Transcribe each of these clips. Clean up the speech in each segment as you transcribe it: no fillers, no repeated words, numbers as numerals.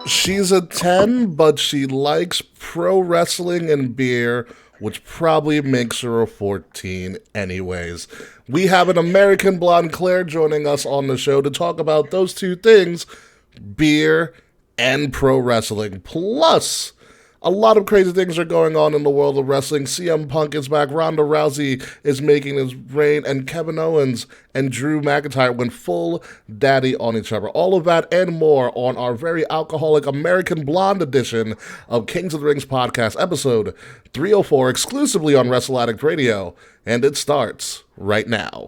She's a 10, but she likes pro wrestling and beer, which probably makes her a 14 anyways. We have an American blonde Claire joining us on the show to talk about those two things, beer and pro wrestling. Plus, a lot of crazy things are going on in the world of wrestling. CM Punk is back, Ronda Rousey is making his reign, and Kevin Owens and Drew McIntyre went full daddy on each other. All of that and more on our very alcoholic American Blonde edition of Kings of the Rings podcast, episode 304, exclusively on Wrestle Addict Radio. And it starts right now.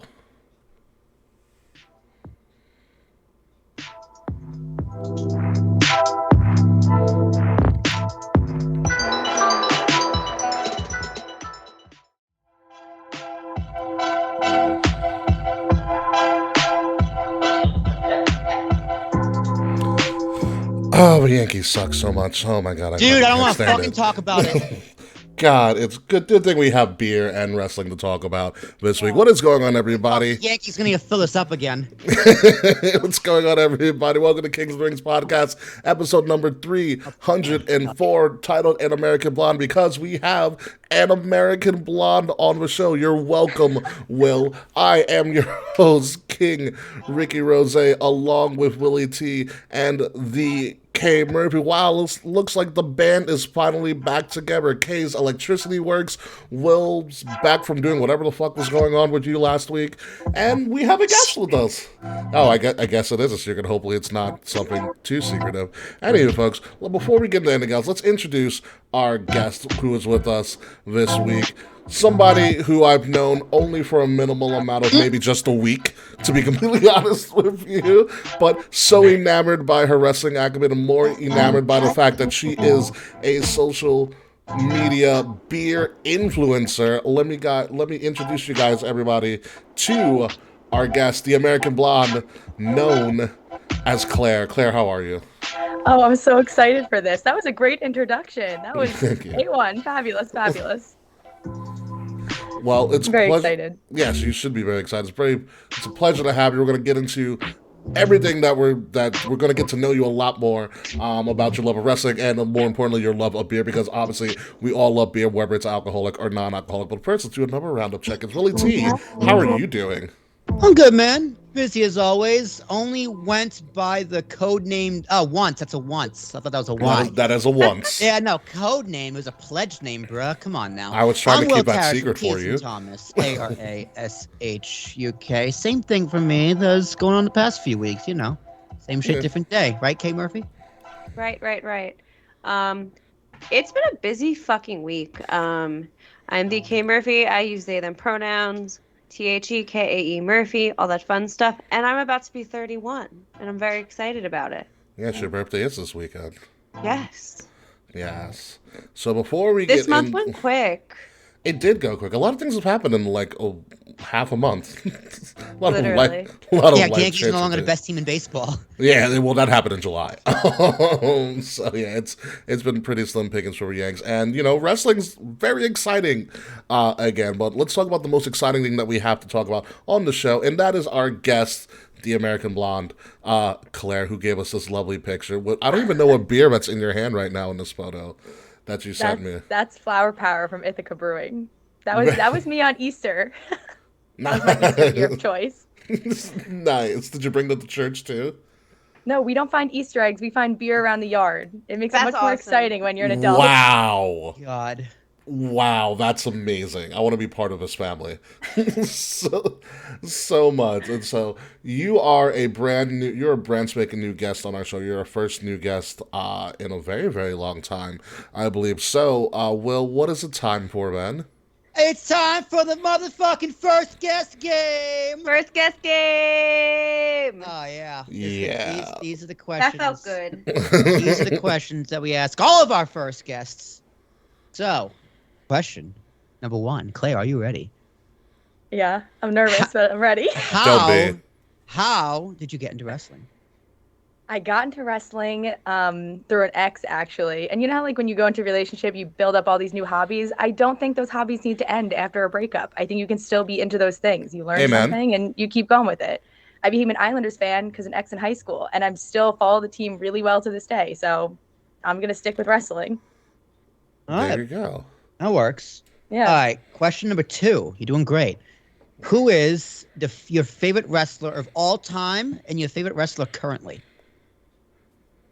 Oh, the Yankees suck so much. Oh my god, dude, I don't want to fucking talk about it. God, it's good thing we have beer and wrestling to talk about this week. What is going on, everybody? Yankees gonna fill us up again. What's going on, everybody? Welcome to Kings of the Rings podcast, episode number 304, titled An American Blonde, because we have an American Blonde on the show. You're welcome, Will. I am your host, King Ricky Rose, along with Willie T and the K Murphy. Wow, looks like the band is finally back together. K's Electricity Works. Will's back from doing whatever the fuck was going on with you last week. And we have a guest with us. Oh, I guess it is a secret. Hopefully it's not something too secretive. Anyway, folks, well, before we get into anything else, let's introduce our guest who is with us this week. Somebody who I've known only for a minimal amount of maybe just a week, to be completely honest with you, but so enamored by her wrestling acumen and more enamored by the fact that she is a social media beer influencer. Let me introduce you guys, everybody, to our guest, the American Blonde, known as Claire. Claire, how are you? Oh, I'm so excited for this. That was a great introduction. That was A1. Fabulous, fabulous. Well, it's very excited. Yes, you should be very excited. It's a pleasure to have you. We're going to get into everything that we're going to get to know you a lot more about your love of wrestling and more importantly your love of beer, because obviously we all love beer, whether it's alcoholic or non-alcoholic. But first, let's do another roundup check. It's Willie T. How are you doing? I'm good, man. Busy as always. Only went by the code name once. That's a once. I thought that was a Y. That is a once. Yeah, no, code name. It was a pledge name, bruh. Come on now. I was trying to keep that secret for you. Thomas, Arashuk. Same thing for me. That's going on the past few weeks. You know, same shit, different day, right, K Murphy? Right. It's been a busy fucking week. I'm the K Murphy. I use they them pronouns. THEKAE Murphy, all that fun stuff. And I'm about to be 31, and I'm very excited about it. Yes, your birthday is this weekend. Yes. So before we this month went quick. It did go quick. A lot of things have happened in like half a month. Literally. Yankees are no longer the best team in baseball. Yeah, well, that happened in July. So yeah, it's been pretty slim pickings for the Yanks, and you know, wrestling's very exciting again. But let's talk about the most exciting thing that we have to talk about on the show, and that is our guest, the American Blonde, Claire, who gave us this lovely picture. I don't even know what beer that's in your hand right now in this photo that you sent me. That's Flower Power from Ithaca Brewing. That was me on Easter. That was my Easter beer of choice. Nice. Did you bring that to church too? No, we don't find Easter eggs. We find beer around the yard. It makes it much more exciting when you're an adult. Wow. God. Wow, that's amazing. I want to be part of this family. so much. And so you're a brand spanking new guest on our show. You're our first new guest in a very, very long time, I believe. So, Will, what is it time for, Ben? It's time for the motherfucking first guest game. First guest game. Oh yeah. Yeah. These are the questions. That felt good. These are the questions that we ask all of our first guests. So, question number 1, Claire, are you ready? Yeah, I'm nervous, but I'm ready. How did you get into wrestling? I got into wrestling through an ex, actually. And you know how, like, when you go into a relationship, you build up all these new hobbies? I don't think those hobbies need to end after a breakup. I think you can still be into those things. You learn something and you keep going with it. I became an Islanders fan because an ex in high school, and I'm still follow the team really well to this day. So I'm going to stick with wrestling. All There right, you go. that works. Yeah. All right, question number 2. You're doing great. Who is your favorite wrestler of all time and your favorite wrestler currently?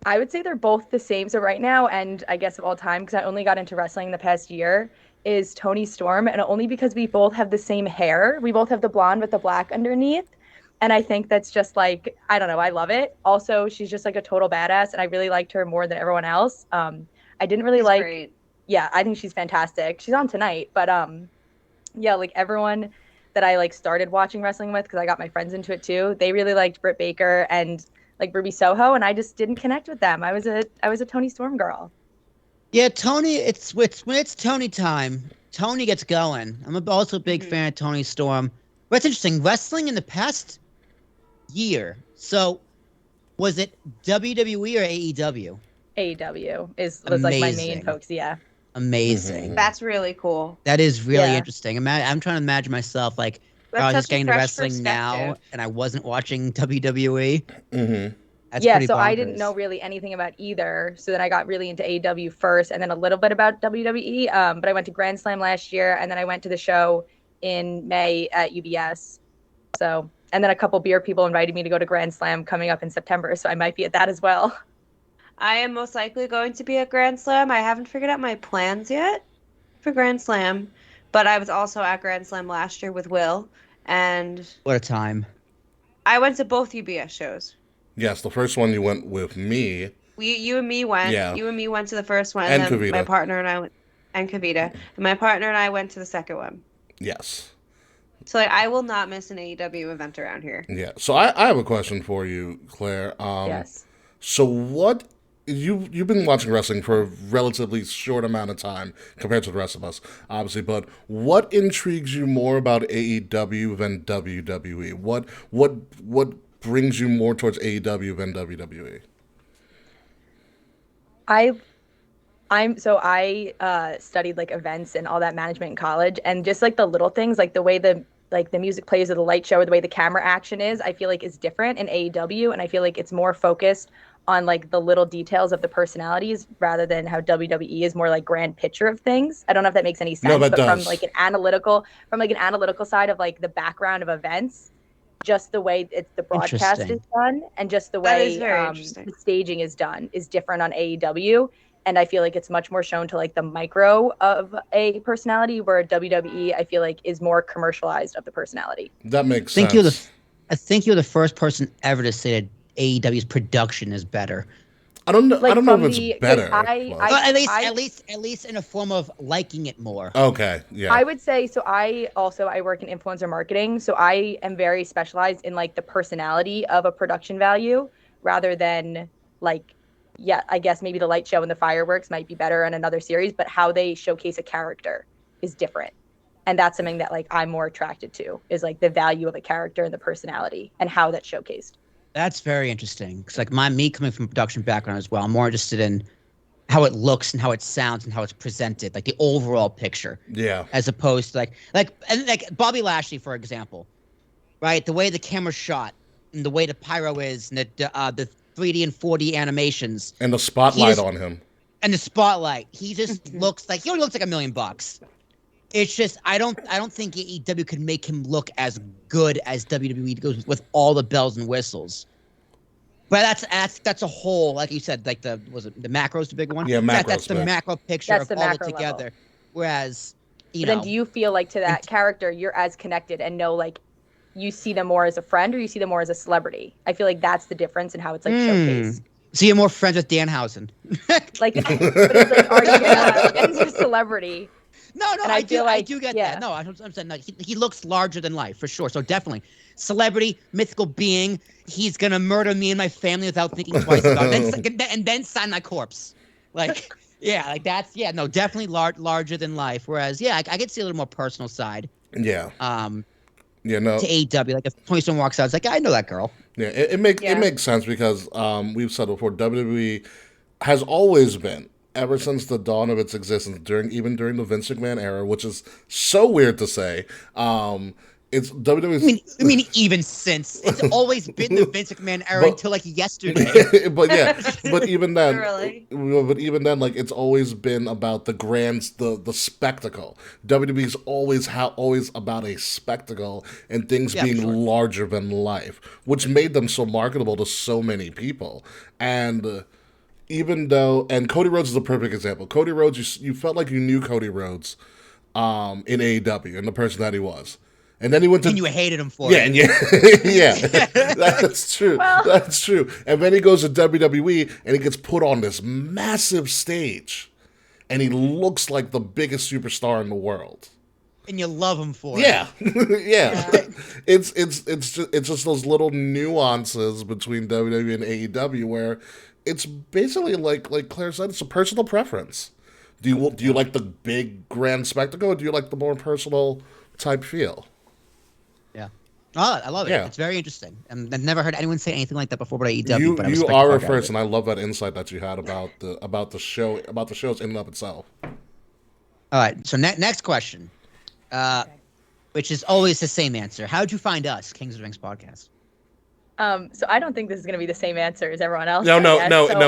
I would say they're both the same. So right now, and I guess of all time, because I only got into wrestling the past year, is Toni Storm, and only because we both have the same hair. We both have the blonde with the black underneath. And I think that's just like, I don't know, I love it. Also, she's just like a total badass, and I really liked her more than everyone else. I didn't really She's great. yeah, I think she's fantastic. She's on tonight, but yeah, like everyone that I like started watching wrestling with, because I got my friends into it too, they really liked Britt Baker and like Ruby Soho, and I just didn't connect with them. I was a Toni Storm girl. Yeah, Tony. It's when it's Tony time. Tony gets going. I'm also a big fan of Tony Storm. But it's interesting. Wrestling in the past year. So, was it WWE or AEW? AEW was like my main Amazing. focus. Yeah. Amazing. That's really cool. That is really Yeah. interesting. I'm trying to imagine myself like That's I was such just a getting to fresh wrestling now, perspective. and I wasn't watching WWE. Mm-hmm. That's Yeah, pretty so I bonkers. didn't know really anything about either. So then I got really into AEW first, and then a little bit about WWE. But I went to Grand Slam last year, and then I went to the show in May at UBS. So, and then a couple beer people invited me to go to Grand Slam coming up in September, so I might be at that as well. I am most likely going to be at Grand Slam. I haven't figured out my plans yet for Grand Slam, but I was also at Grand Slam last year with Will, and What a time. I went to both UBS shows. Yes, the first one you went with me. You and me went. Yeah. You and me went to the first one, And then my Kavita. partner and I went, and Kavita, and my partner and I went to the second one. Yes. So like, I will not miss an AEW event around here. Yeah. So I have a question for you, Claire. Yes. So what you've been watching wrestling for a relatively short amount of time compared to the rest of us, obviously, but what intrigues you more about AEW than WWE? What brings you more towards AEW than WWE? I studied like events and all that management in college, and just like the little things, like the way the music plays or the light show or the way the camera action is, I feel like is different in AEW, and I feel like it's more focused on like the little details of the personalities rather than how WWE is more like grand picture of things. I don't know if that makes any sense, No, that but does. from an analytical side of like the background of events, just the way the broadcast Interesting. is done and just the That way is very interesting. the staging is done is different on AEW. And I feel like it's much more shown to like the micro of a personality, where WWE, I feel like, is more commercialized of the personality. That makes I think sense. I think you're the first person ever to say that AEW's production is better. I don't know. I Like, don't know if from it's the- 'cause better. I- but- I- Well, at least in a form of liking it more. okay. Yeah. I would say so. I work in influencer marketing, so I am very specialized in like the personality of a production value rather than like, yeah, I guess maybe the light show and the fireworks might be better in another series, but how they showcase a character is different. And that's something that like I'm more attracted to, is like the value of a character and the personality and how that's showcased. That's very interesting. Because like me coming from a production background as well, I'm more interested in how it looks and how it sounds and how it's presented, like the overall picture, yeah. as opposed to like Bobby Lashley, for example, right? The way the camera's shot and the way the pyro is and the 3D and 4D animations And the spotlight He is- on him. and the spotlight, he just looks like he only looks like $1 million. It's just I don't think AEW could make him look as good as WWE goes with all the bells and whistles. But that's a whole, like you said, like the macro's the big one. Yeah, macro's That's the big. macro picture That's of the all it macro together. level. Whereas you But know, then do you feel like to that character you're as connected and know like you see them more as a friend or you see them more as a celebrity? I feel like that's the difference in how it's like showcased. so you're more friends with Danhausen. Like, but it's like, are you more as a celebrity? No, And I feel I like- do get yeah. that. No, I'm saying like he looks larger than life for sure. So definitely, celebrity, mythical being. He's gonna murder me and my family without thinking twice about it, and then sign my corpse. Like, yeah, like that's no, definitely larger than life. Whereas, yeah, I could see a little more personal side. Yeah. To No. AEW, like if Tony Storm walks out, it's like I know that girl. Yeah, it makes sense because we've said before, WWE has always been, ever since the dawn of its existence, during the Vince McMahon era, which is so weird to say, It's WWE's. I mean, even since it's always been the Vince McMahon era until like yesterday. but even then, Literally. like it's always been about the the spectacle. WWE's always about a spectacle and things being larger than life, which made them so marketable to so many people. And and Cody Rhodes is a perfect example. Cody Rhodes, you felt like you knew Cody Rhodes, in AEW and the person that he was. And then he went to. And you hated him for yeah, it. and yeah, that's true. Well. That's true. And then he goes to WWE and he gets put on this massive stage, and he looks like the biggest superstar in the world. And you love him for it. Yeah, yeah. It's just those little nuances between WWE and AEW where it's basically like Claire said, it's a personal preference. Do you like the big grand spectacle, or do you like the more personal type feel? Yeah. Oh, I love it. Yeah. It's very interesting. I've never heard anyone say anything like that before about AEW. But You are a first, and I love that insight that you had about the shows in and of itself. All right. So next question, which is always the same answer. How'd you find us, Kings of the Rings podcast? So I don't think this is going to be the same answer as everyone else. No,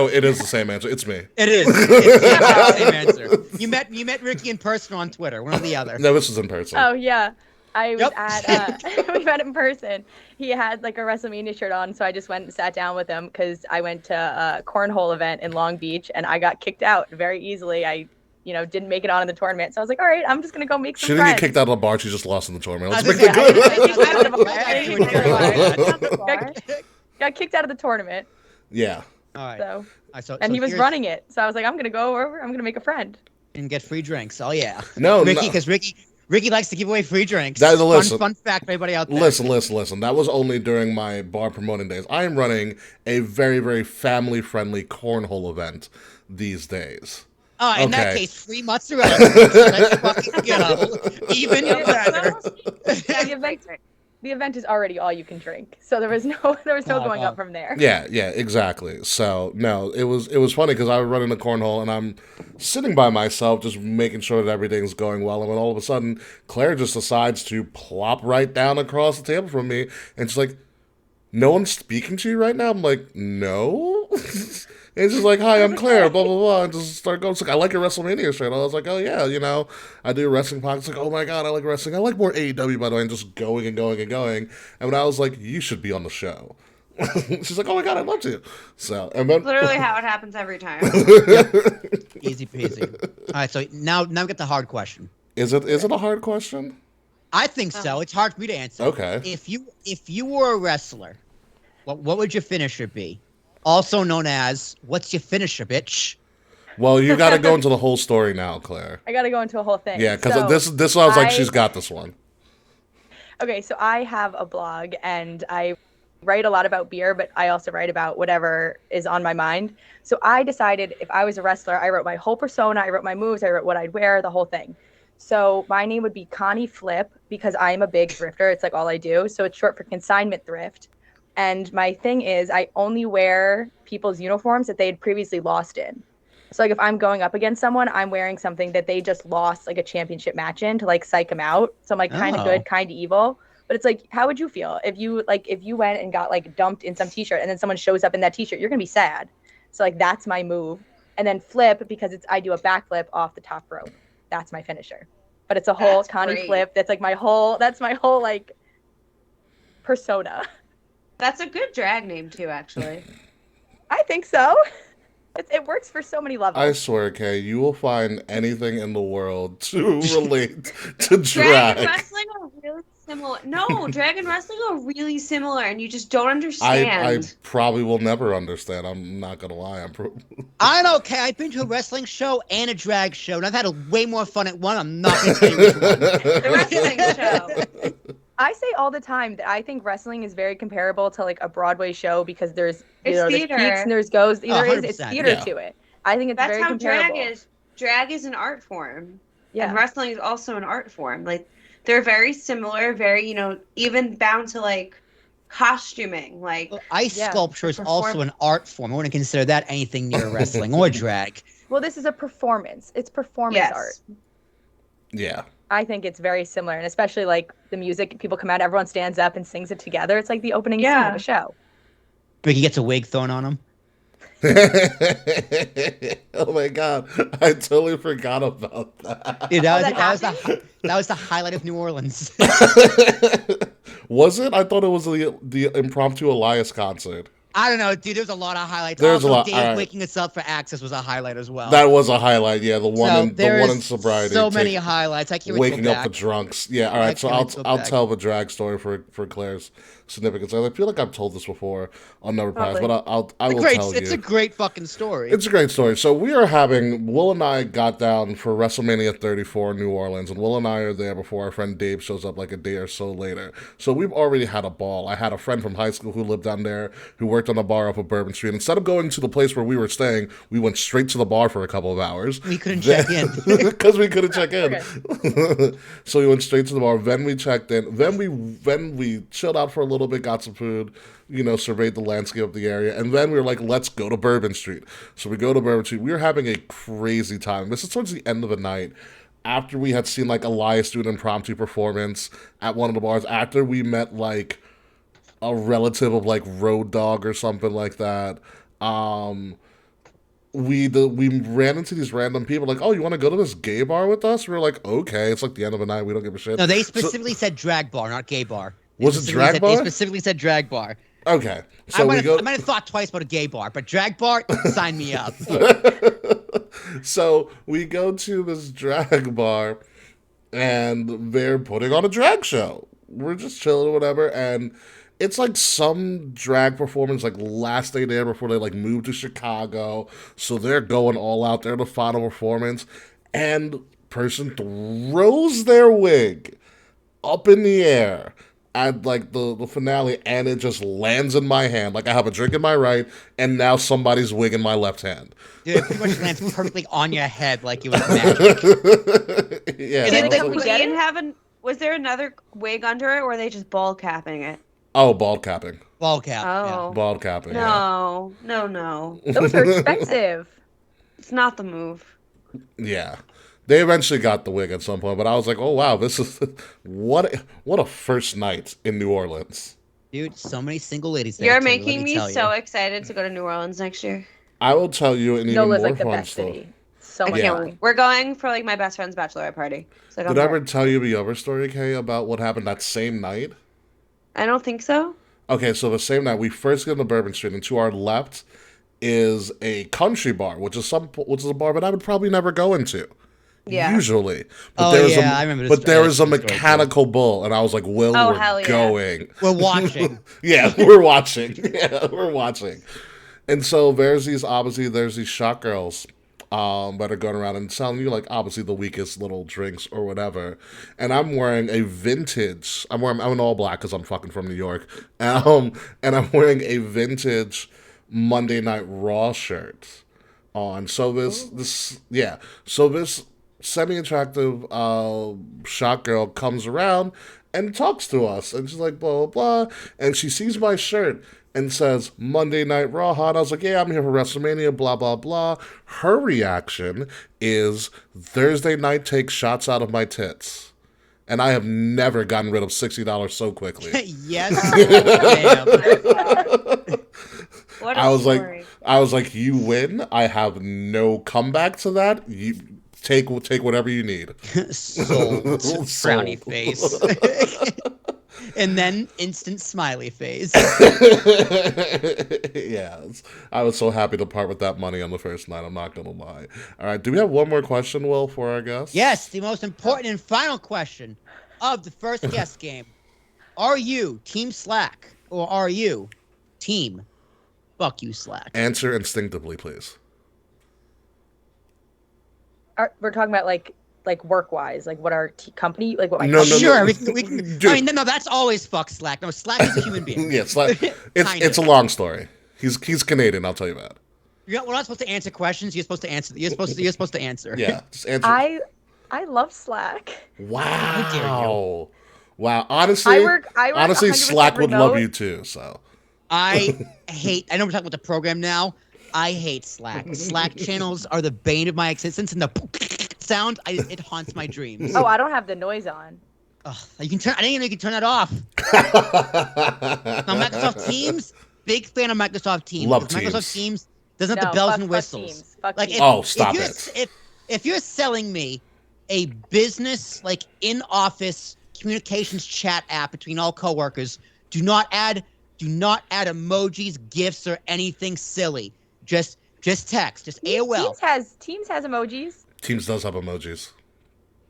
it is the same answer. It's me. It is. It's the same answer. You met Ricky in person or on Twitter, one or the other. No, this is in person. Oh yeah, I was at. We met in person. He had like a WrestleMania shirt on, so I just went and sat down with him because I went to a cornhole event in Long Beach and I got kicked out very easily. I didn't make it on in the tournament, so I was like, all right, I'm just gonna go make some friends. She didn't get kicked out of the bar. She just lost in the tournament. Let's I make the Got kicked out of the tournament. Yeah. All right. So he was running it. So I was like, I'm gonna go over. I'm gonna make a friend and get free drinks. Oh yeah. No, Ricky, because Ricky likes to give away free drinks. Fun fact for everybody out there. Listen. That was only during my bar promoting days. I am running a very, very family-friendly cornhole event these days. Oh, in that case, free mozzarella. Let's fucking go. Even better. The event is already all you can drink, so there was no going up from there. Yeah, exactly. So no, it was funny because I was running the cornhole and I'm sitting by myself, just making sure that everything's going well, and then all of a sudden, Claire just decides to plop right down across the table from me, and she's like, "No one's speaking to you right now." I'm like, "No." And she's like, "Hi, I'm Claire, blah, blah, blah." And just start going. It's like, "I like your WrestleMania shirt." I was like, "Oh, yeah, I do wrestling podcasts." Like, "Oh, my God, I like wrestling. I like more AEW, by the way." And just going and going and going. And when I was like, "You should be on the show." She's like, "Oh, my God, I'd love to." So, and then... Literally how it happens every time. Easy peasy. All right, so now we get the hard question. Is it a hard question? I think so. It's hard for me to answer. Okay. If you were a wrestler, what would your finisher be? Also known as, what's your finisher, bitch? Well, you got to go into the whole story now, Claire. I got to go into a whole thing. Yeah, because this I was like, she's got this one. Okay, so I have a blog, and I write a lot about beer, but I also write about whatever is on my mind. So I decided if I was a wrestler, I wrote my whole persona, I wrote my moves, I wrote what I'd wear, the whole thing. So my name would be Connie Flip because I'm a big thrifter. It's like all I do. So it's short for consignment thrift. And my thing is I only wear people's uniforms that they had previously lost in. So like if I'm going up against someone, I'm wearing something that they just lost like a championship match in to like psych them out. So I'm like kind of good, kind of evil. But it's like, how would you feel if you went and got like dumped in some t-shirt and then someone shows up in that t-shirt? You're going to be sad. So like that's my move. And then flip because I do a backflip off the top rope. That's my finisher. But it's a whole Connie Flip. That's my whole like persona. That's a good drag name too, actually. I think so. It works for so many levels. I swear, Kay, you will find anything in the world to relate to drag. Drag and wrestling are really similar. No, drag and wrestling are really similar, and you just don't understand. I probably will never understand. I'm not gonna lie. I know, Kay. I've been to a wrestling show and a drag show, and I've had way more fun at one. I'm not gonna tell you which one. The wrestling show. I say all the time that I think wrestling is very comparable to like a Broadway show because there's theater. There's peaks and there's goes. It's theater yeah. to it. I think it's That's very how comparable. drag is. Drag is an art form. Yeah. And wrestling is also an art form. Like they're very similar, very, even bound to like costuming. Like ice sculpture is also an art form. I wouldn't consider that anything near wrestling or drag. Well, this is a performance. It's performance art. Yeah. I think it's very similar, and especially like the music, people come out, everyone stands up and sings it together. It's like the opening scene Yeah. of a show. Ricky gets a wig thrown on him. Oh my god, I totally forgot about that. Dude, Oh, that was the highlight of New Orleans. Was it? I thought it was the impromptu Elias concert. I don't know, dude. There's a lot of highlights. There's a Also, lot- Dave alright. waking us up for Access was a highlight as well. That was a highlight. Yeah, the one so in there's sobriety. so many take- highlights. I can't wait to waking go up the back. drunks. Yeah, all I right. So can't wait to go I'll back. tell the drag story for Claire's significance. I feel like I've told this before on Never Pass, Probably. but I will tell you. It's a great fucking story. It's a great story. So Will and I got down for WrestleMania 34 in New Orleans, and Will and I are there before our friend Dave shows up like a day or so later. So we've already had a ball. I had a friend from high school who lived down there, who worked on a bar off of Bourbon Street. Instead of going to the place where we were staying, we went straight to the bar for a couple of hours. We couldn't check in. Because we couldn't check in. So we went straight to the bar. Then we checked in. Then we chilled out for a little bit, got some food, surveyed the landscape of the area. And then we were like, let's go to Bourbon Street. So we go to Bourbon Street. We were having a crazy time. This is towards the end of the night. After we had seen like Elias do an impromptu performance at one of the bars. After we met like a relative of like Road Dogg or something like that. We ran into these random people like, oh, you want to go to this gay bar with us? We were like, okay. It's like the end of the night. We don't give a shit. No, they specifically said drag bar, not gay bar. Was it drag bar? They specifically said drag bar. Okay. So I we go. might have thought twice about a gay bar, but drag bar, sign me up. So we go to this drag bar, and they're putting on a drag show. We're just chilling or whatever, and it's like some drag performance like last day there before they like moved to Chicago. So they're going all out there, the final performance, and person throws their wig up in the air at like the finale, and it just lands in my hand. Like I have a drink in my right, and now somebody's wig in my left hand. Dude, it pretty much lands perfectly on your head like it was magic. Yeah. Did I the was like, queen was there another wig under it, or were they just bald capping it? oh, bald capping. Ball cap. Oh. Bald capping. Yeah. No. Those are expensive. It's not the move. Yeah. They eventually got the wig at some point, but I was like, oh wow, this is what a first night in New Orleans. Dude, so many single ladies there. You're too, let making me tell you. so excited to go to New Orleans next year. I will tell you an even Nola's more like the fun best story. city. So I much Yeah. can't fun. wait. We're going for like my best friend's bachelorette party. So Did I ever tell you the other story, Kay, about what happened that same night? I don't think so. Okay, so the same night we first get into Bourbon Street, and to our left is a country bar, which is a bar that I would probably never go into. Yeah. Usually. But Oh, there was yeah, I remember this But there story. was a This story, too. mechanical bull, and I was like, Will, Oh, we're hell yeah. going. We're watching. Yeah, we're watching. Yeah, we're watching. And so there's these shot girls that are going around and selling you like obviously the weakest little drinks or whatever. And I'm wearing I'm in all black because I'm fucking from New York. And I'm wearing a vintage Monday Night Raw shirt on. So this semi-attractive shot girl comes around and talks to us, and she's like blah blah blah, and she sees my shirt and says Monday Night Raw, and I was like, yeah, I'm here for WrestleMania, blah blah blah. Her reaction is Thursday night takes shots out of my tits, and I have never gotten rid of $60 so quickly. Yes. Damn. What a I was story. like, you win. I have no comeback to that. You take whatever you need. Sold. Sold. Frowny face. And then instant smiley face. Yeah, I was so happy to part with that money on the first night. I'm not gonna lie. All right, do we have one more question, Will, for our guest? Yes, the most important and final question of the first guest game. Are you Team Slack or are you Team Fuck You Slack? Answer instinctively, please. We're talking about like work wise, like what our company, like what my No, company. Sure, we can Dude. I mean, no, that's always fuck Slack. No, Slack is a human being. Yeah, it's Kind it's a of. long story. He's Canadian. I'll tell you that. We're not supposed to answer questions. You're supposed to answer. You're supposed to answer. Yeah, just answer. I love Slack. Wow. Wow. Honestly, I work honestly, 100% Slack would love remote. you too. So. I know we're talking about the program now. I hate Slack. Slack channels are the bane of my existence, and the sound, it haunts my dreams. Oh, I don't have the noise on. Ugh, you can turn. I didn't even know you can turn that off. Now, Microsoft Teams, big fan of Microsoft Teams. Love because Microsoft Teams. Teams doesn't have No, the bells fuck and whistles. Teams. Fuck Like, Teams. Oh, stop if you're selling me a business like in-office communications chat app between all coworkers, do not add emojis, GIFs, or anything silly. Just text, just AOL. Teams has emojis. Teams does have emojis.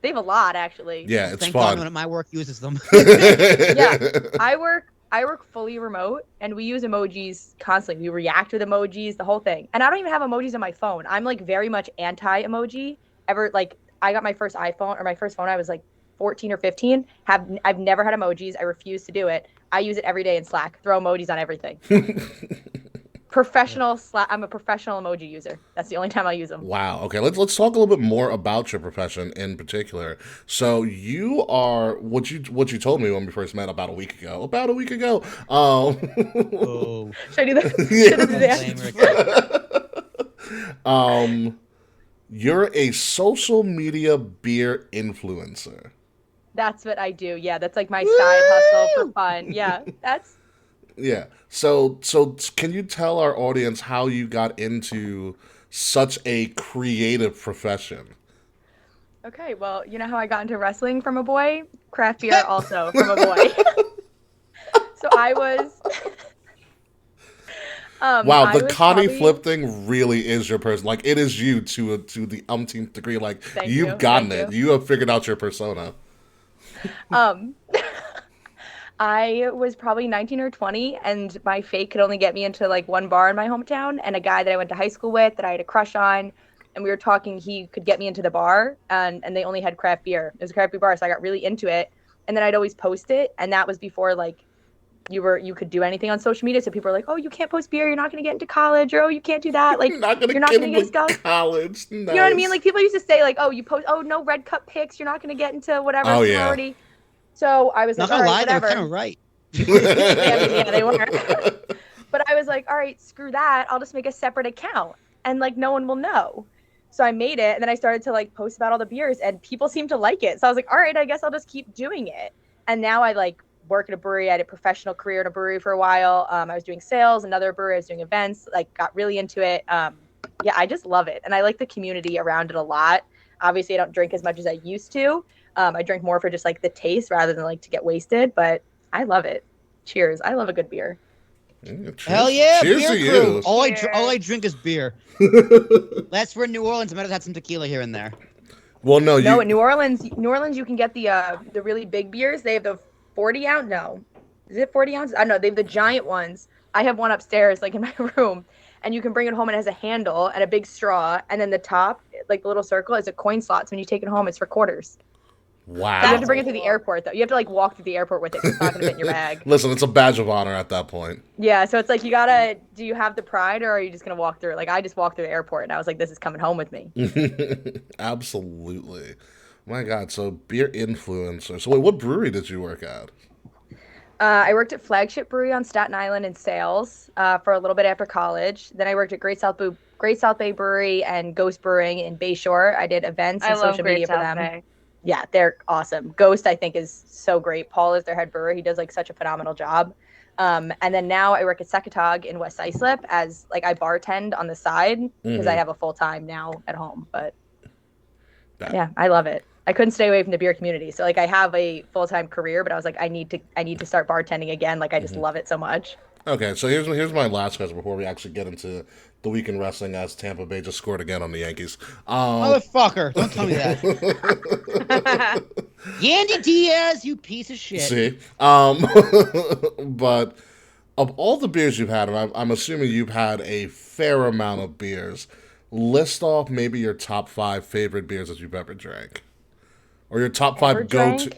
They have a lot, actually. Yeah, it's Thank God fun. none of my work uses them. Yeah, I work fully remote, and we use emojis constantly. We react with emojis, the whole thing. And I don't even have emojis on my phone. I'm like very much anti-emoji. I got my first iPhone, or my first phone, I was like 14 or 15. I've never had emojis. I refuse to do it. I use it every day in Slack. Throw emojis on everything. I'm a professional emoji user. That's the only time I use them. Wow. Okay. Let's talk a little bit more about your profession in particular. So you are what you told me when we first met about a week ago. Oh. Should I do that? Yeah. You're a social media beer influencer. That's what I do. Yeah, that's like my side hustle for fun. Yeah, that's. Yeah. So can you tell our audience how you got into such a creative profession? Okay, well, you know how I got into wrestling from a boy? Craft beer also from a boy. So I was. Wow, I the was Connie probably- Flip thing really is your person. Like, it is you to the umpteenth degree. Like, you've gotten it. You have figured out your persona. I was probably 19 or 20, and my fate could only get me into like one bar in my hometown, and a guy that I went to high school with that I had a crush on, and we were talking, he could get me into the bar, and they only had craft beer. It was a craft beer bar, so I got really into it, and then I'd always post it, and that was before like you could do anything on social media, so people were like, oh, you can't post beer, you're not going to get into college, or oh, you can't do that, like You're not gonna gonna get get stuff. college. Nice. You know what I mean? Like people used to say like, oh, you post, oh, no red cup pics, you're not going to get into whatever sorority. Yeah. So I was Not like, gonna all lie, right, they were whatever. kind of right. Yeah, they were. But I was like, all right, screw that. I'll just make a separate account, and like no one will know. So I made it, and then I started to like post about all the beers, and people seemed to like it. So I was like, all right, I guess I'll just keep doing it. And now I like work at a brewery. I had a professional career in a brewery for a while. I was doing sales, another brewery. I was doing events. Like got really into it. Yeah, I just love it, and I like the community around it a lot. Obviously, I don't drink as much as I used to. I drink more for just like the taste rather than like to get wasted, but I love it. Cheers. I love a good beer. Hell yeah, cheers beer to crew. you. All I drink is beer. Last we're in New Orleans, I might have had some tequila here and there. Well, no, in New Orleans, you can get the really big beers. They have the 40 ounce. No, is it 40 ounces? I don't know. They have the giant ones. I have one upstairs, like in my room, and you can bring it home. And it has a handle and a big straw, and then the top, like the little circle, is a coin slot. So when you take it home, it's for quarters. Wow. You have to bring it through the airport, though. You have to like walk through the airport with it. It's not going to fit in your bag. Listen, it's a badge of honor at that point. Yeah, so it's like do you have the pride, or are you just going to walk through it? Like I just walked through the airport, and I was like, this is coming home with me. Absolutely. My God, so beer influencer. So wait, what brewery did you work at? I worked at Flagship Brewery on Staten Island in sales for a little bit after college. Then I worked at Great South Bay Brewery and Ghost Brewing in Bayshore. I did events and social media for them. Bay. Yeah, they're awesome. Ghost, I think, is so great. Paul is their head brewer. He does like such a phenomenal job. And then now I work at Secatog in West Islip as like I bartend on the side because I have a full time now at home. But yeah, I love it. I couldn't stay away from the beer community. So like I have a full-time career, but I was like, I need to start bartending again. Like I just love it so much. Okay, so here's my last question before we actually get into the week in wrestling, as Tampa Bay just scored again on the Yankees. Motherfucker, don't tell me that. Yandy Diaz, you piece of shit. See, but of all the beers you've had, and I'm assuming you've had a fair amount of beers. List off maybe your top 5 favorite beers that you've ever drank. Or your top 5 go-tos.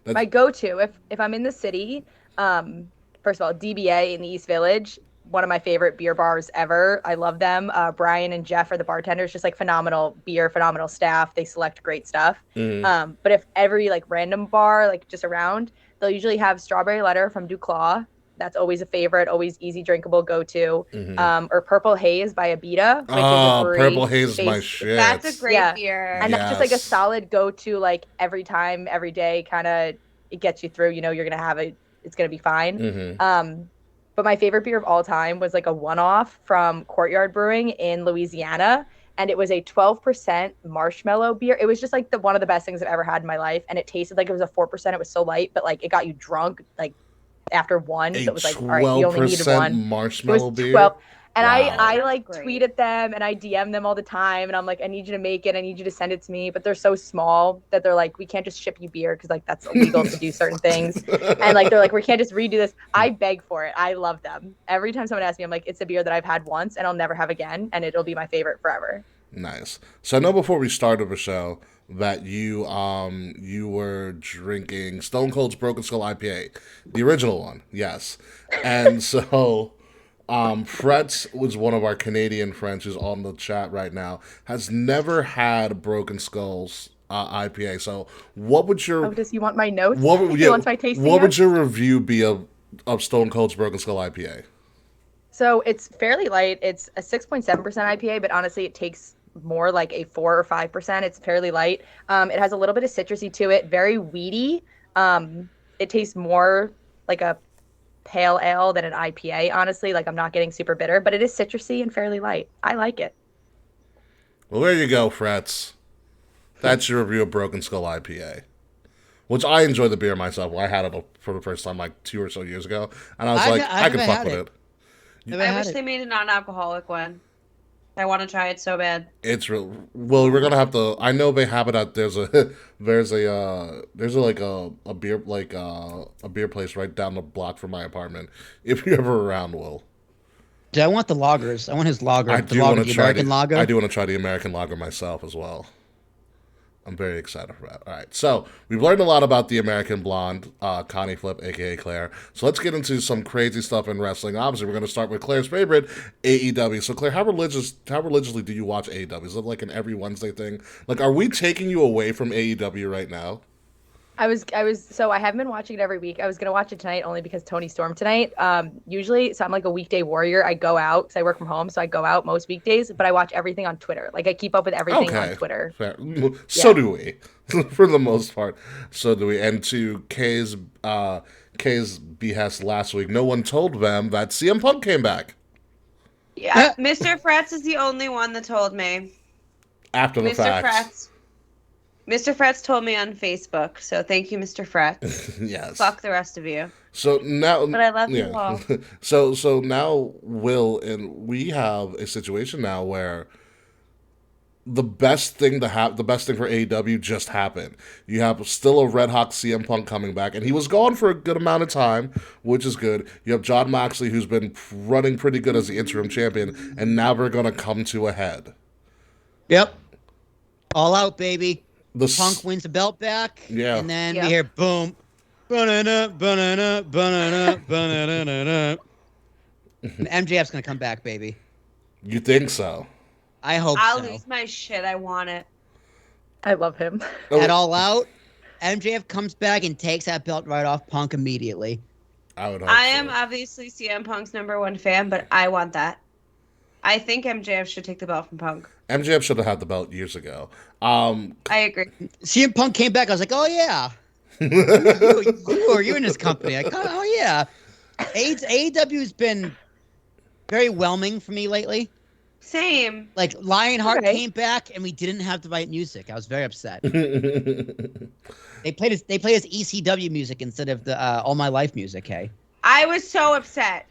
My go-to, if I'm in the city, first of all, DBA in the East Village, one of my favorite beer bars ever. I love them. Brian and Jeff are the bartenders, just like phenomenal beer, phenomenal staff. They select great stuff. But if every like random bar, like just around, they'll usually have Strawberry Letter from Duclaw. That's always a favorite, always easy drinkable go-to. Mhm. Or Purple Haze by Abita, which is a brewery. Purple Haze is my based- shit. That's a great Yeah. beer. And that's just like a Yes. solid go-to, like every time, every day, kind of it gets you through. You know, you're gonna have it. It's gonna be fine. Mhm. But my favorite beer of all time was like a one-off from Courtyard Brewing in Louisiana, and it was a 12% marshmallow beer. It was just like one of the best things I've ever had in my life, and it tasted like it was a 4%. It was so light, but like it got you drunk like after one. So A it was like, all right, you only needed 12% one. It marshmallow was beer. 12. And Wow. I That's like great. tweet at them and I DM them all the time. And I'm like, I need you to make it. I need you to send it to me. But they're so small that they're like, we can't just ship you beer because like that's illegal to do certain things. And like, they're like, we can't just redo this. I beg for it. I love them. Every time someone asks me, I'm like, it's a beer that I've had once and I'll never have again. And it'll be my favorite forever. Nice. So I know before we started the show that you were drinking Stone Cold's Broken Skull IPA, the original one, yes. And so Fretz was one of our Canadian friends who's on the chat right now, has never had Broken Skull's IPA. So what would your Oh, does he want my notes? what would He wants my tasting what would notes? your review be of Stone Cold's Broken Skull IPA? So it's fairly light. It's a 6.7% IPA, but honestly, it takes more like a 4 or 5%. It's fairly light. It has a little bit of citrusy to it, very weedy. It tastes more like a pale ale than an IPA, honestly. Like I'm not getting super bitter, but it is citrusy and fairly light. I like it. Well, there you go, Fretz. That's your review of Broken Skull IPA. Which I enjoy the beer myself. I had it for the first time like 2 or so years ago, and I was I've like, ne- I I've can never fuck had with it. it. Never I had wish it. they made a non-alcoholic one. I want to try it so bad. It's real. Well, we're gonna have to. I know they have it at. There's a like a beer like a beer place right down the block from my apartment. If you're ever around, Will. Dude, I want the lagers. I want his lager. I The do lager, want the to try American lager. I do want to try the American lager myself as well. I'm very excited for that. All right, so we've learned a lot about the American Blonde, Connie Flip, aka Claire. So let's get into some crazy stuff in wrestling. Obviously, we're going to start with Claire's favorite, AEW. So Claire, how religiously do you watch AEW? Is it like an every Wednesday thing? Like, are we taking you away from AEW right now? So I haven't been watching it every week. I was gonna watch it tonight only because Tony stormed tonight. Usually, so I'm like a weekday warrior. I go out because I work from home, so I go out most weekdays. But I watch everything on Twitter. Like I keep up with everything on Twitter. Fair. So do we, for the most part. So do we. And to Kay's behest last week, no one told them that CM Punk came back Yeah, Mr. Fretz is the only one that told me. after the Mr. fact. Fretz. Mr. Fretz told me on Facebook, so thank you, Mr. Fretz. Yes. Fuck the rest of you. So now, But I love you all. So now, Will, and we have a situation now where the best thing for AEW just happened. You have still a red hot CM Punk coming back, and he was gone for a good amount of time, which is good. You have Jon Moxley, who's been running pretty good as the interim champion, and now we're going to come to a head. Yep. All out, baby. The Punk wins the belt back. Yeah. And then Yeah. we hear boom. Banana, banana, banana, banana. MJF's gonna come back, baby. You think so? I hope I'll so. lose my shit. I want it. I love him. At All Out, MJF comes back and takes that belt right off Punk immediately. I would hope I so. am obviously CM Punk's #1 fan, but I want that. I think MJF should take the belt from Punk. MJF should have had the belt years ago. I agree. CM Punk came back. I was like, oh yeah, you in this company? Like, oh yeah. AEW's been very whelming for me lately. Same. Like Lionheart Okay. came back and we didn't have the right music. I was very upset. They played his ECW music instead of the All My Life music. Hey, I was so upset.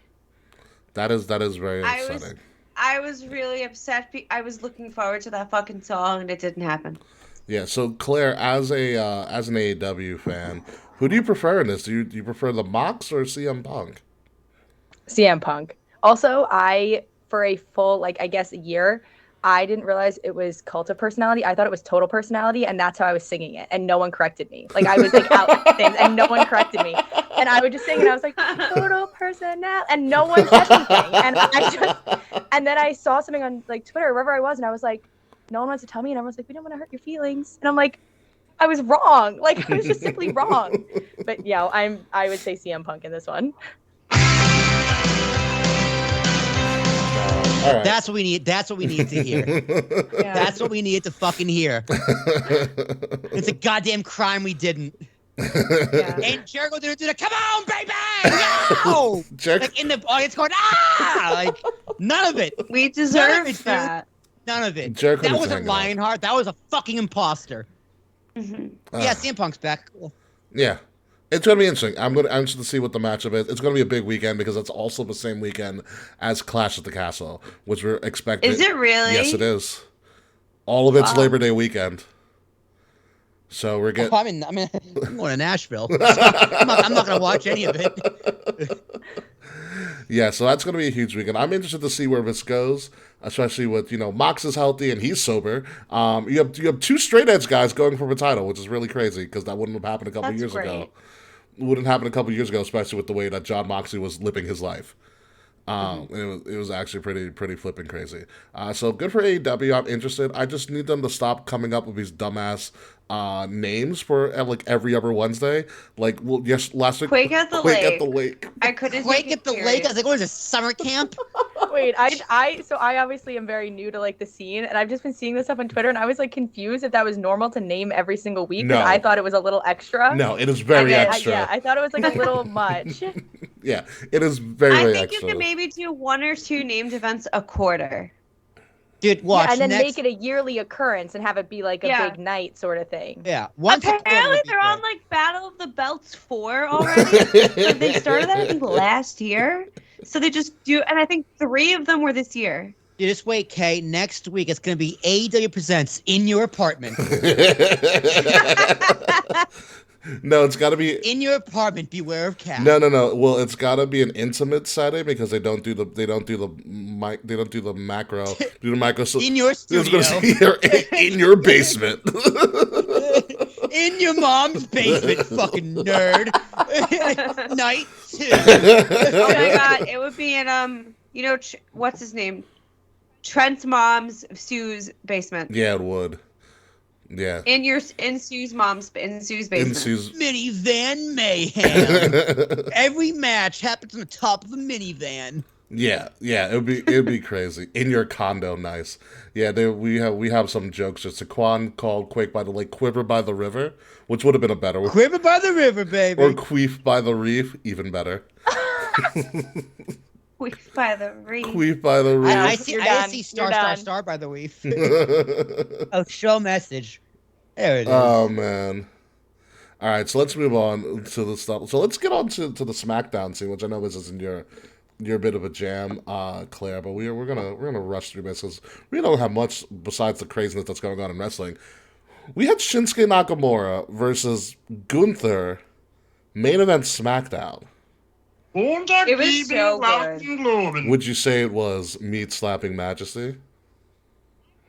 That is very upsetting. I was really upset. I was looking forward to that fucking song, and it didn't happen. Yeah, so Claire, as an AEW fan, who do you prefer in this? Do you prefer the Mox or CM Punk? CM Punk. Also, for a full, like, I guess a year, I didn't realize it was Cult of Personality. I thought it was Total Personality, and that's how I was singing it, and no one corrected me. Like, I was, like, out things, and no one corrected me. And I would just sing, and I was like, Total Personality, and no one said anything. And then I saw something on, like, Twitter, wherever I was, and I was like, no one wants to tell me, and everyone's like, we don't want to hurt your feelings. And I'm like, I was wrong. Like, I was just simply wrong. But, yeah, I would say CM Punk in this one. All right. That's what we need. That's what we need to hear. Yeah. That's what we needed to fucking hear. It's a goddamn crime we didn't. Yeah. And Jericho didn't do that. Come on, baby! No! Jericho, Like in the audience going, ah! Like none of it. We None of deserve it, dude. that. None of it. Jericho That was wasn't hanging out. Lionheart. That was a fucking imposter. Mhm. Yeah, CM Punk's back. Cool. Yeah. It's going to be interesting. I'm interested to see what the matchup is. It's going to be a big weekend because it's also the same weekend as Clash at the Castle, which we're expecting. Is it really? Yes, it is. All of it's Wow. Labor Day weekend. So we're getting. Oh, I'm going to Nashville. I'm not going to watch any of it. Yeah, so that's going to be a huge weekend. I'm interested to see where this goes, especially with, Mox is healthy and he's sober. You have two straight edge guys going for the title, which is really crazy because that wouldn't have happened a couple That's years great. ago. Wouldn't happen a couple years ago, especially with the way that John Moxley was living his life. It was actually pretty flipping crazy. So good for AEW. I'm interested. I just need them to stop coming up with these dumbass names for like every other Wednesday. Like, well, yes, last week. Quake at the Quake Lake. at the Lake. I couldn't Quake take at the it lake. I was serious. like, what is this, summer camp? Wait, so I obviously am very new to like the scene, and I've just been seeing this stuff on Twitter, and I was like confused if that was normal to name every single week. No. Because I thought it was a little extra. No, it is very I- extra. Yeah, I thought it was like a little much. Yeah, it is very, I very think extra. you can maybe do 1 or 2 named events a quarter. Dude, watch. Yeah, and then next, make it a yearly occurrence and have it be like a Yeah. big night sort of thing. Yeah. Once a quarter Apparently, would be they're on good. like Battle of the Belts 4 already. Like, they started that I think last year. So they just do, and I think 3 of them were this year. You just wait, Kay. Next week, it's going to be AEW Presents In Your Apartment. No, it's got to be. In your apartment, beware of cats. No. Well, it's got to be an intimate setting because they don't do the macro. Do the micro. So, In your I was gonna say studio. in your basement. In your mom's basement, fucking nerd. Night 2. Oh my god, it would be in what's his name? Trent's mom's Sue's basement. Yeah, it would. Yeah. In Sue's basement. In Sue's. Minivan mayhem. Every match happens on the top of a minivan. Yeah, it'd be crazy. In your condo, nice. Yeah, we have some jokes. It's Saquon called Quake by the Lake, Quiver by the River, which would have been a better one. Quiver by the river, baby. Or Queef by the Reef, even better. Queef by the reef. Queef by the Reef. I see You're I done. see You're done. star by the reef. Oh, show message. There it is. Oh man. All right, so let's move on to the stuff. So let's get on to the SmackDown scene, which I know this isn't your bit of a jam, Claire, but we're gonna rush through this because we don't have much besides the craziness that's going on in wrestling. We had Shinsuke Nakamura versus Gunther, main event SmackDown. It was so good. Would you say it was meat slapping majesty?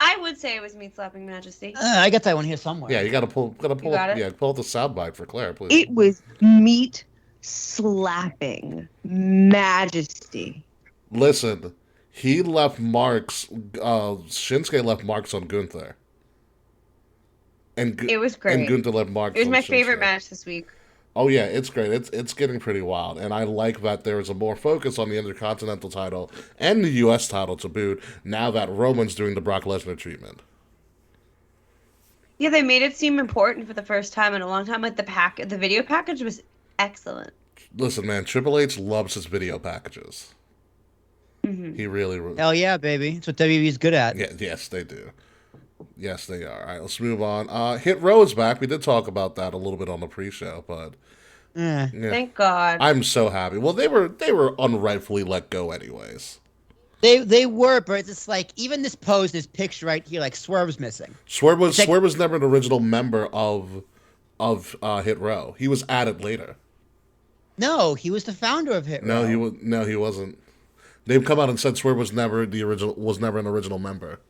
I would say it was meat slapping majesty. I got that one here somewhere. Yeah, you gotta pull got up, it? yeah, pull up the soundbite for Claire, please. It was meat slapping majesty. Listen, he left marks. Shinsuke left marks on Gunther, and It was great. And Gunther left marks. It was on my favorite Shinsuke. match this week. Oh yeah, it's great. It's getting pretty wild, and I like that there is a more focus on the Intercontinental title and the U.S. title to boot. Now that Roman's doing the Brock Lesnar treatment. Yeah, they made it seem important for the first time in a long time. Like the video package was excellent. Listen, man, Triple H loves his video packages. Mm-hmm. He really. Hell yeah, baby. That's what WWE's good at. Yeah, yes, they do. Yes, they are. All right, let's move on. Hit Row is back. We did talk about that a little bit on the pre-show, but Eh. yeah. Thank God. I'm so happy. Well, they were unrightfully let go anyways. They were, but it's just like even this pose, this picture right here, like Swerve's missing. Swerve was Like- Swerve was never an original member of Hit Row. He was added later. No, he was the founder of Hit Row. He wasn't. They've come out and said Swerve was never an original member.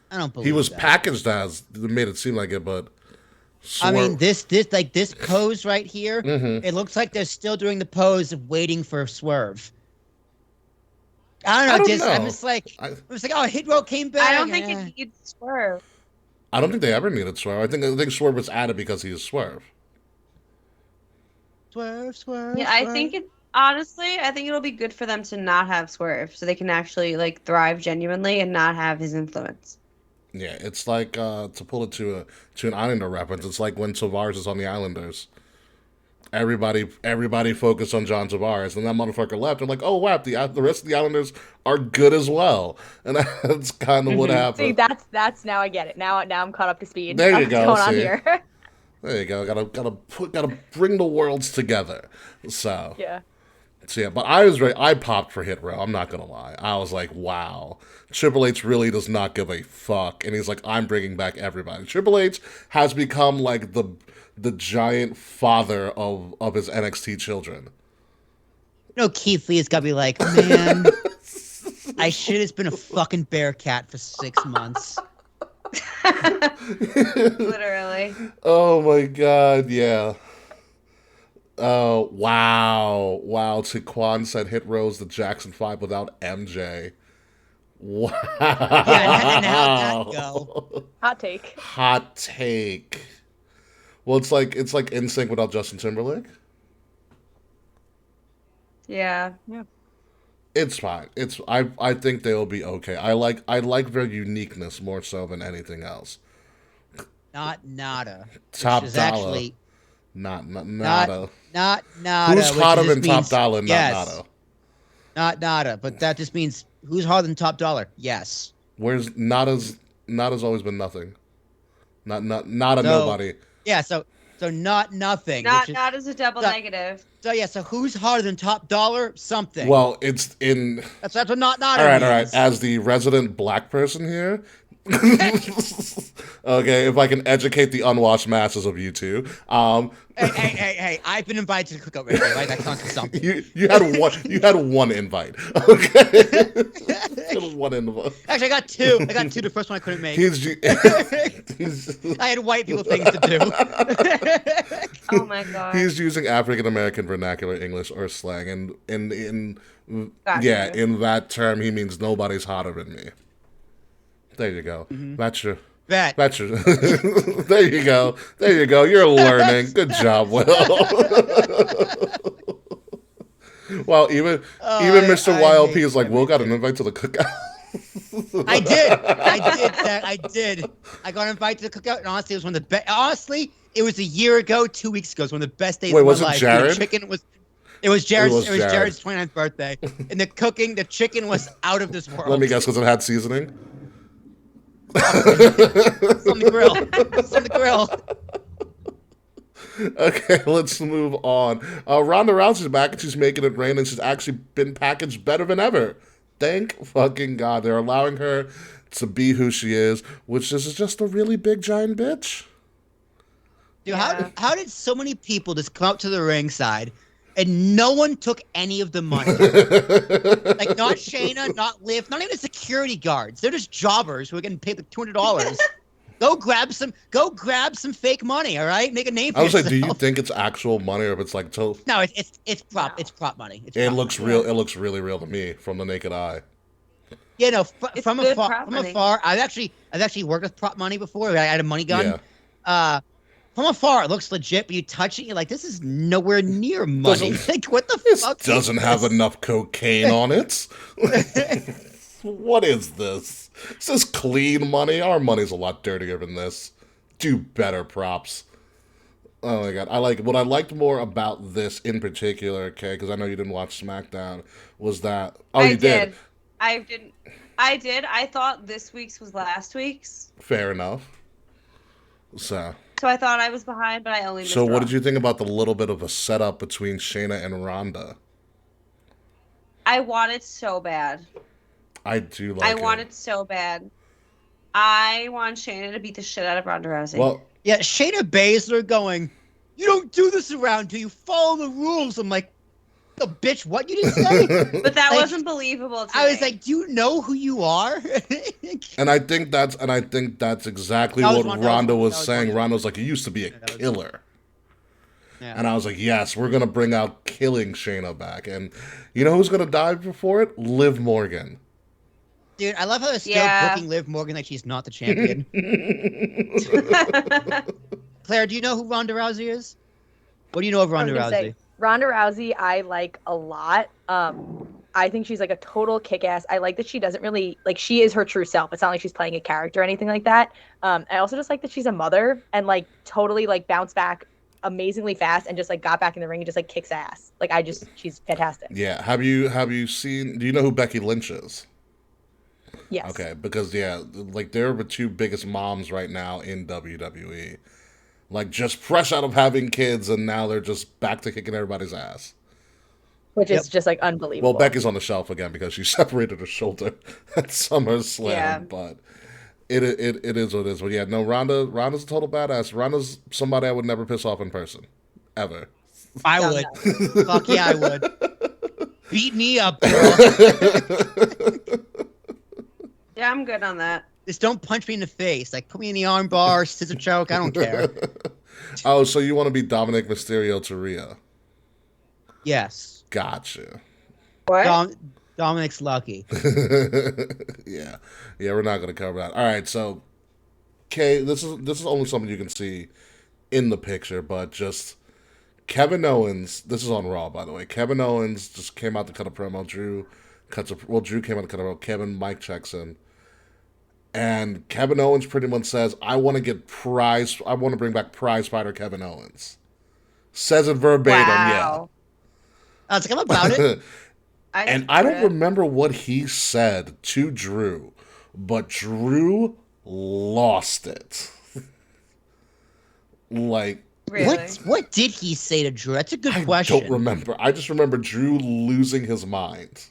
I don't believe He was that. packaged as, they made it seem like it, but I mean, Swerve- this pose right here, Mhm. it looks like they're still doing the pose of waiting for Swerve. I don't know. I'm just like, I oh, Hit Row came back. I don't think eh. it needs Swerve. don't think they ever needed Swerve. I think Swerve was added because he is Swerve. Swerve. Yeah, I Swerve. think it. Honestly, I think it'll be good for them to not have Swerve, so they can actually like thrive genuinely and not have his influence. Yeah, it's like to pull it to an Islander reference. It's like when Tavares is on the Islanders. Everybody focused on John Tavares, and that motherfucker left. And like, oh wow, the rest of the Islanders are good as well, and that's kind of what See, happened. that's now I get it. Now I'm caught up to speed. There you What's go, going on see? here? There you go. Gotta bring the worlds together. So Yeah. So yeah, but I was ready. I popped for Hit Row. I'm not gonna lie. I was like, wow, Triple H really does not give a fuck, and he's like, I'm bringing back everybody. Triple H has become like the giant father of his NXT children. Keith Lee's got to be like, man, I should have been a fucking Bearcat for 6 months. Literally. Oh my god, yeah. Oh wow, wow. Taquan said Hit Row's the Jackson 5 without MJ. Wow. Yeah, and how'd that go? Hot take. Hot take. Well, it's like NSYNC without Justin Timberlake. Yeah. It's fine. I think they'll be okay. I like their uniqueness more so than anything else. Not Nada. Top which is Dollar. actually Not Nada. not Nada. Who's which hotter just than Top means- Dollar? Not yes, Nada. Not Nada, but that just means who's harder than Top Dollar? Yes. Where's Nada's always been nothing. Not a So- nobody. Yeah, so not nothing. Not which is- not as a double so- negative. So yeah, so who's harder than Top Dollar? Something. Well, it's in. that's what not Nada All right. means. As the resident black person here. Okay, if I can educate the unwashed masses of you two. Hey! I've been invited to the cookout radio, right? That counts for something. You had one invite. Okay. You had one invite. Actually, I got two. The first one I couldn't make. He's I had white people things to do. Oh my god. he's using African American vernacular English or slang, and in Gotcha. yeah, in that term he means nobody's hotter than me. There you go. That's your. Bet. That's your. There you go. There you go. You're learning. Good job, Will. Well, even Mr. I YLP hate is like, Will got an invite to the cookout. I did. I got invited to the cookout, and honestly, it was one of the best. Honestly, it was a year ago, 2 weeks ago. It was one of the best days Wait, of my was it life. Jared? The chicken was. It was Jared's. It was Jared. Jared's 29th birthday, and the chicken was out of this world. Let me guess, because it had seasoning. It's on the grill. It's on the grill. Okay, let's move on. Ronda Rousey's back and she's making it rain, and she's actually been packaged better than ever. Thank fucking God. They're allowing her to be who she is, which is just a really big giant bitch. Dude, Yeah. how did so many people just come out to the ringside and no one took any of the money? Like, not Shayna, not Liv, not even the security guards. They're just jobbers who are getting paid like $200. Go grab some fake money, all right? Make a name for I was like, yourself. do you think it's actual money or if it's like No, it's prop money. It's it prop looks money. real. It looks really real to me from the naked eye. Yeah, no, It's from good afar. prop From money. afar, I've actually worked with prop money before. I had a money gun. Yeah. From afar, it looks legit, but you touch it, you're like, this is nowhere near money. Doesn't- Like, what the This fuck? doesn't have enough cocaine on it. What is this? Is this clean money? Our money's a lot dirtier than this. Do better, props. Oh my God. What I liked more about this in particular, okay, because I know you didn't watch SmackDown, was that I you did. I didn't. I did. I thought this week's was last week's, Fair enough. So so I thought I was behind, but I only missed So what Raw. did you think about the little bit of a setup between Shayna and Ronda? I wanted so bad. I do like it. I wanted so bad. I want Shayna to beat the shit out of Ronda Rousey. Well, Yeah, Shayna Baszler going, you don't do this around here. You follow the rules. I'm like, the bitch, what you just say? but that like, wasn't believable to I was me. like, do you know who you are? and I think that's exactly That was what one- that was Ronda one- was that was saying. one. Ronda was like, you used to be a that was- killer. Yeah. And I was like, yes, we're going to bring out killing Shayna back. And you know who's going to die before it? Liv Morgan. Dude, I love how they're still Yeah. booking Liv Morgan like she's not the champion. Claire, do you know who Ronda Rousey is? What do you know of Ronda gonna Rousey? Ronda Rousey, I like a lot. I think she's like a total kick-ass. I like that she doesn't really like she is her true self. It's not like she's playing a character or anything like that. I also just like that she's a mother and like totally like bounced back amazingly fast and just like got back in the ring and just like kicks ass. Like she's fantastic. Yeah. Have you seen? Do you know who Becky Lynch is? Yes. Okay, because like they're the two biggest moms right now in WWE. Like just fresh out of having kids, and now they're just back to kicking everybody's ass. Which Yep. is just like unbelievable. Well, Becky's on the shelf again because she separated her shoulder at SummerSlam, Yeah. but it is what it is. But yeah, no, Ronda's a total badass. Ronda's somebody I would never piss off in person, ever. I Done would. Fuck yeah, I would. Beat me up, girl. Yeah, I'm good on that. Just don't punch me in the face. Like, put me in the arm bar, scissor choke. I don't care. Oh, so you want to be Dominic Mysterio to Rhea? Yes. Gotcha. What? Dominic's lucky. Yeah, we're not gonna cover that. All right, so Kay, this is only something you can see in the picture, but just Kevin Owens. This is on Raw, by the way. Kevin Owens just came out to cut a promo. Drew came out to cut a promo. Kevin mic checks in. And Kevin Owens pretty much says, I want to bring back prize fighter Kevin Owens. Says it verbatim, Wow. I was like, I'm about it. And I don't remember what he said to Drew, but Drew lost it. Like, Really? What did he say to Drew? That's a good I question. don't remember. I just remember Drew losing his mind.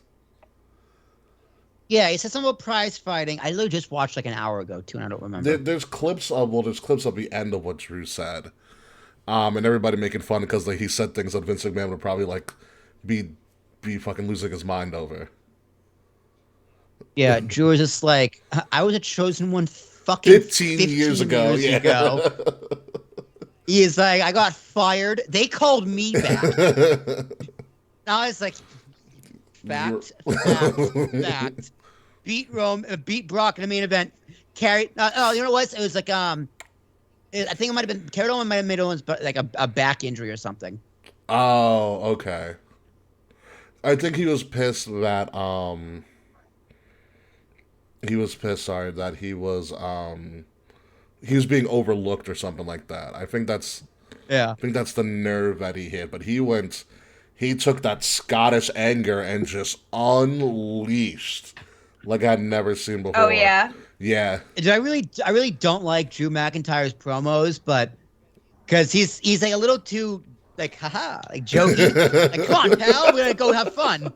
Yeah, he said something about prize fighting. I literally just watched like an hour ago too, and I don't remember. There's clips of the end of what Drew said, and everybody making fun because like he said things that Vince McMahon would probably like be fucking losing his mind over. Yeah, Drew was just like, I was a chosen one fucking 15 years ago. ago. He's like, I got fired. They called me back. Now it's like, fact. Beat Brock in the main event. You know what? It was like, I think it might have been, Carried On might have made Owens, but like a back injury or something. Oh, okay. I think he was pissed that that he was being overlooked or something like that. I think that's the nerve that he hit. But he took that Scottish anger and just unleashed like I'd never seen before. Oh yeah. Yeah. I really don't like Drew McIntyre's promos, but because he's like a little too like haha, like jokey. Like, come on, pal, we're gonna go have fun.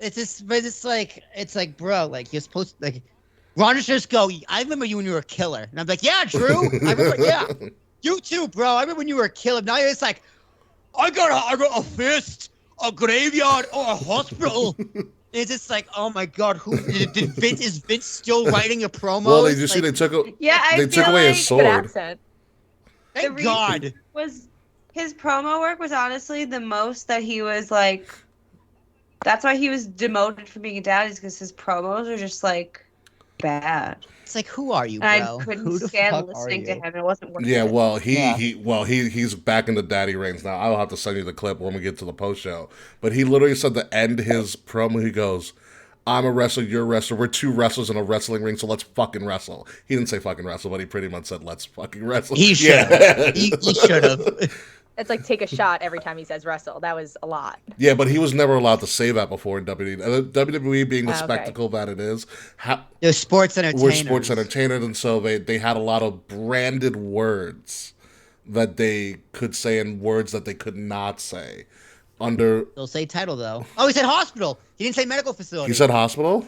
It's like, bro, like you're supposed to, like Ron should just go, I remember you when you were a killer. And I'm like, yeah, Drew. I remember, yeah. You too, bro. I remember when you were a killer. Now you're just like, I got a fist, a graveyard, or a hospital. It's just like, oh my god, is Vince still writing a promo? Well, did you see they took away his Good sword. accent. Thank God. Was his promo work was honestly the most that he was like. That's why he was demoted from being a dad, is because his promos are just like bad. It's like, who are you, bro? And I couldn't Who the stand fuck listening are to you? him. It wasn't worth Yeah, it. well, he's back in the daddy reigns now. I'll have to send you the clip when we get to the post show. But he literally said to end his promo, he goes, "I'm a wrestler, you're a wrestler. We're two wrestlers in a wrestling ring, so let's fucking wrestle." He didn't say fucking wrestle, but he pretty much said, "Let's fucking wrestle." He should have. He should have. It's like take a shot every time he says wrestle. That was a lot. Yeah, but he was never allowed to say that before in WWE. WWE being the Okay. spectacle that it is, They're sports entertainers. we're sports entertainers, and so they had a lot of branded words that they could say and words that they could not say. They'll say title though. Oh, he said hospital. He didn't say medical facility. He said hospital?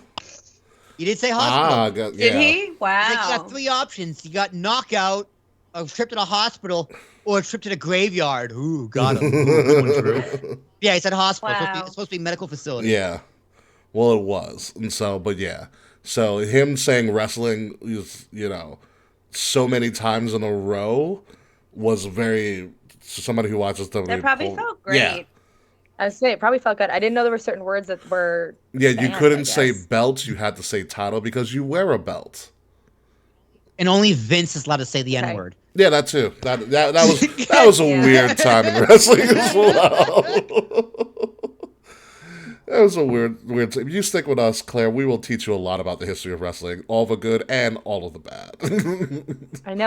He did say hospital. Yeah. Did he? He's Wow. like, you got three options. You got knockout, a trip to the hospital, or a trip to the graveyard. Ooh, got him. Good one, Drew. Yeah, he said hospital. Wow. It's supposed to be medical facility. Yeah. Well, it was. And so, but yeah. So him saying wrestling is, so many times in a row was very, somebody who watches WWE. That probably felt great. Yeah. I would say it probably felt good. I didn't know there were certain words that were. Yeah, you banned, couldn't I say guess. belt, you had to say title because you wear a belt. And only Vince is allowed to say the Okay. N-word. Yeah, that too. That was a Yeah. weird time in wrestling as well. That was a weird time. You stick with us, Claire. We will teach you a lot about the history of wrestling, all the good and all of the bad.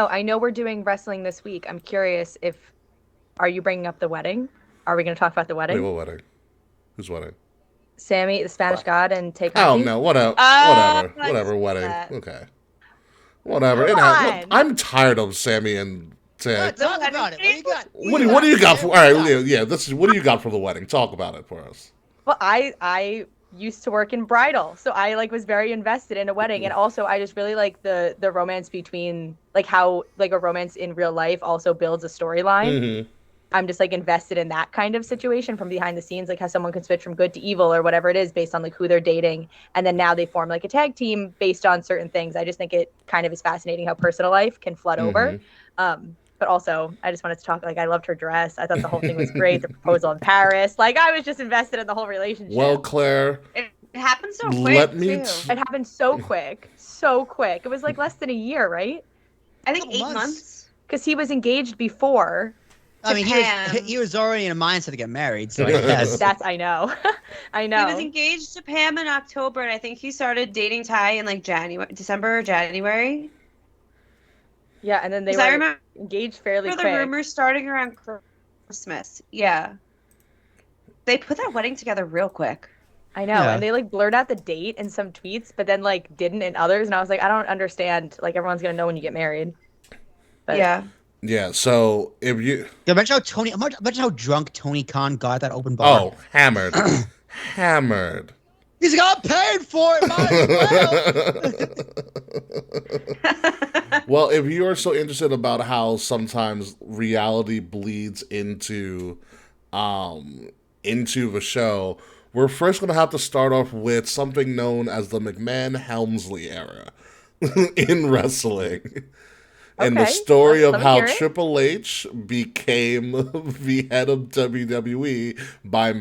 I know we're doing wrestling this week. I'm curious if are you bringing up the wedding? Are we going to talk about the Wait, wedding? what wedding? Whose wedding? Sammy, the Spanish God, and Tay Oh Conti? no, whatever, I whatever see wedding. that. Okay, whatever. Come on. I'm tired of Sammy and Tay. Talk about it. What do you got? What do you got for? All right, yeah. What do you got for the wedding? Talk about it for us. Well, I used to work in bridal, so I like was very invested in a wedding, and also I just really like the romance between like how like a romance in real life also builds a storyline. Mm-hmm. I'm just like invested in that kind of situation from behind the scenes, like how someone can switch from good to evil or whatever it is based on like who they're dating, and then now they form like a tag team based on certain things. I just think it kind of is fascinating how personal life can flood over. But also, I just wanted to talk. Like, I loved her dress. I thought the whole thing was great. The proposal in Paris. Like, I was just invested in the whole relationship. Well, Claire, It happened so Let quick, me too. It happened so quick, so quick. It was like less than a year, right? I think Couple 8 months. months. Because he was engaged before. I mean, Japan. he was already in a mindset to get married, so I guess. That's I know, I know. He was engaged to Pam in October, and I think he started dating Ty in like December or January. Yeah, and then they 'Cause were I remember engaged fairly the quick. rumors starting around Christmas. Yeah. They put that wedding together real quick. I know, Yeah. and they like blurred out the date in some tweets, but then like didn't in others, and I was like, I don't understand. Like everyone's gonna know when you get married. But Yeah. yeah. So if you, Imagine how drunk Tony Khan got at that open bar. oh, hammered, hammered. He's got paid for it, might as well. Well, if you are so interested about how sometimes reality bleeds into the show, we're first going to have to start off with something known as the McMahon Helmsley Era in wrestling. And the Okay, story of let me how hear it. Triple H became the head of WWE by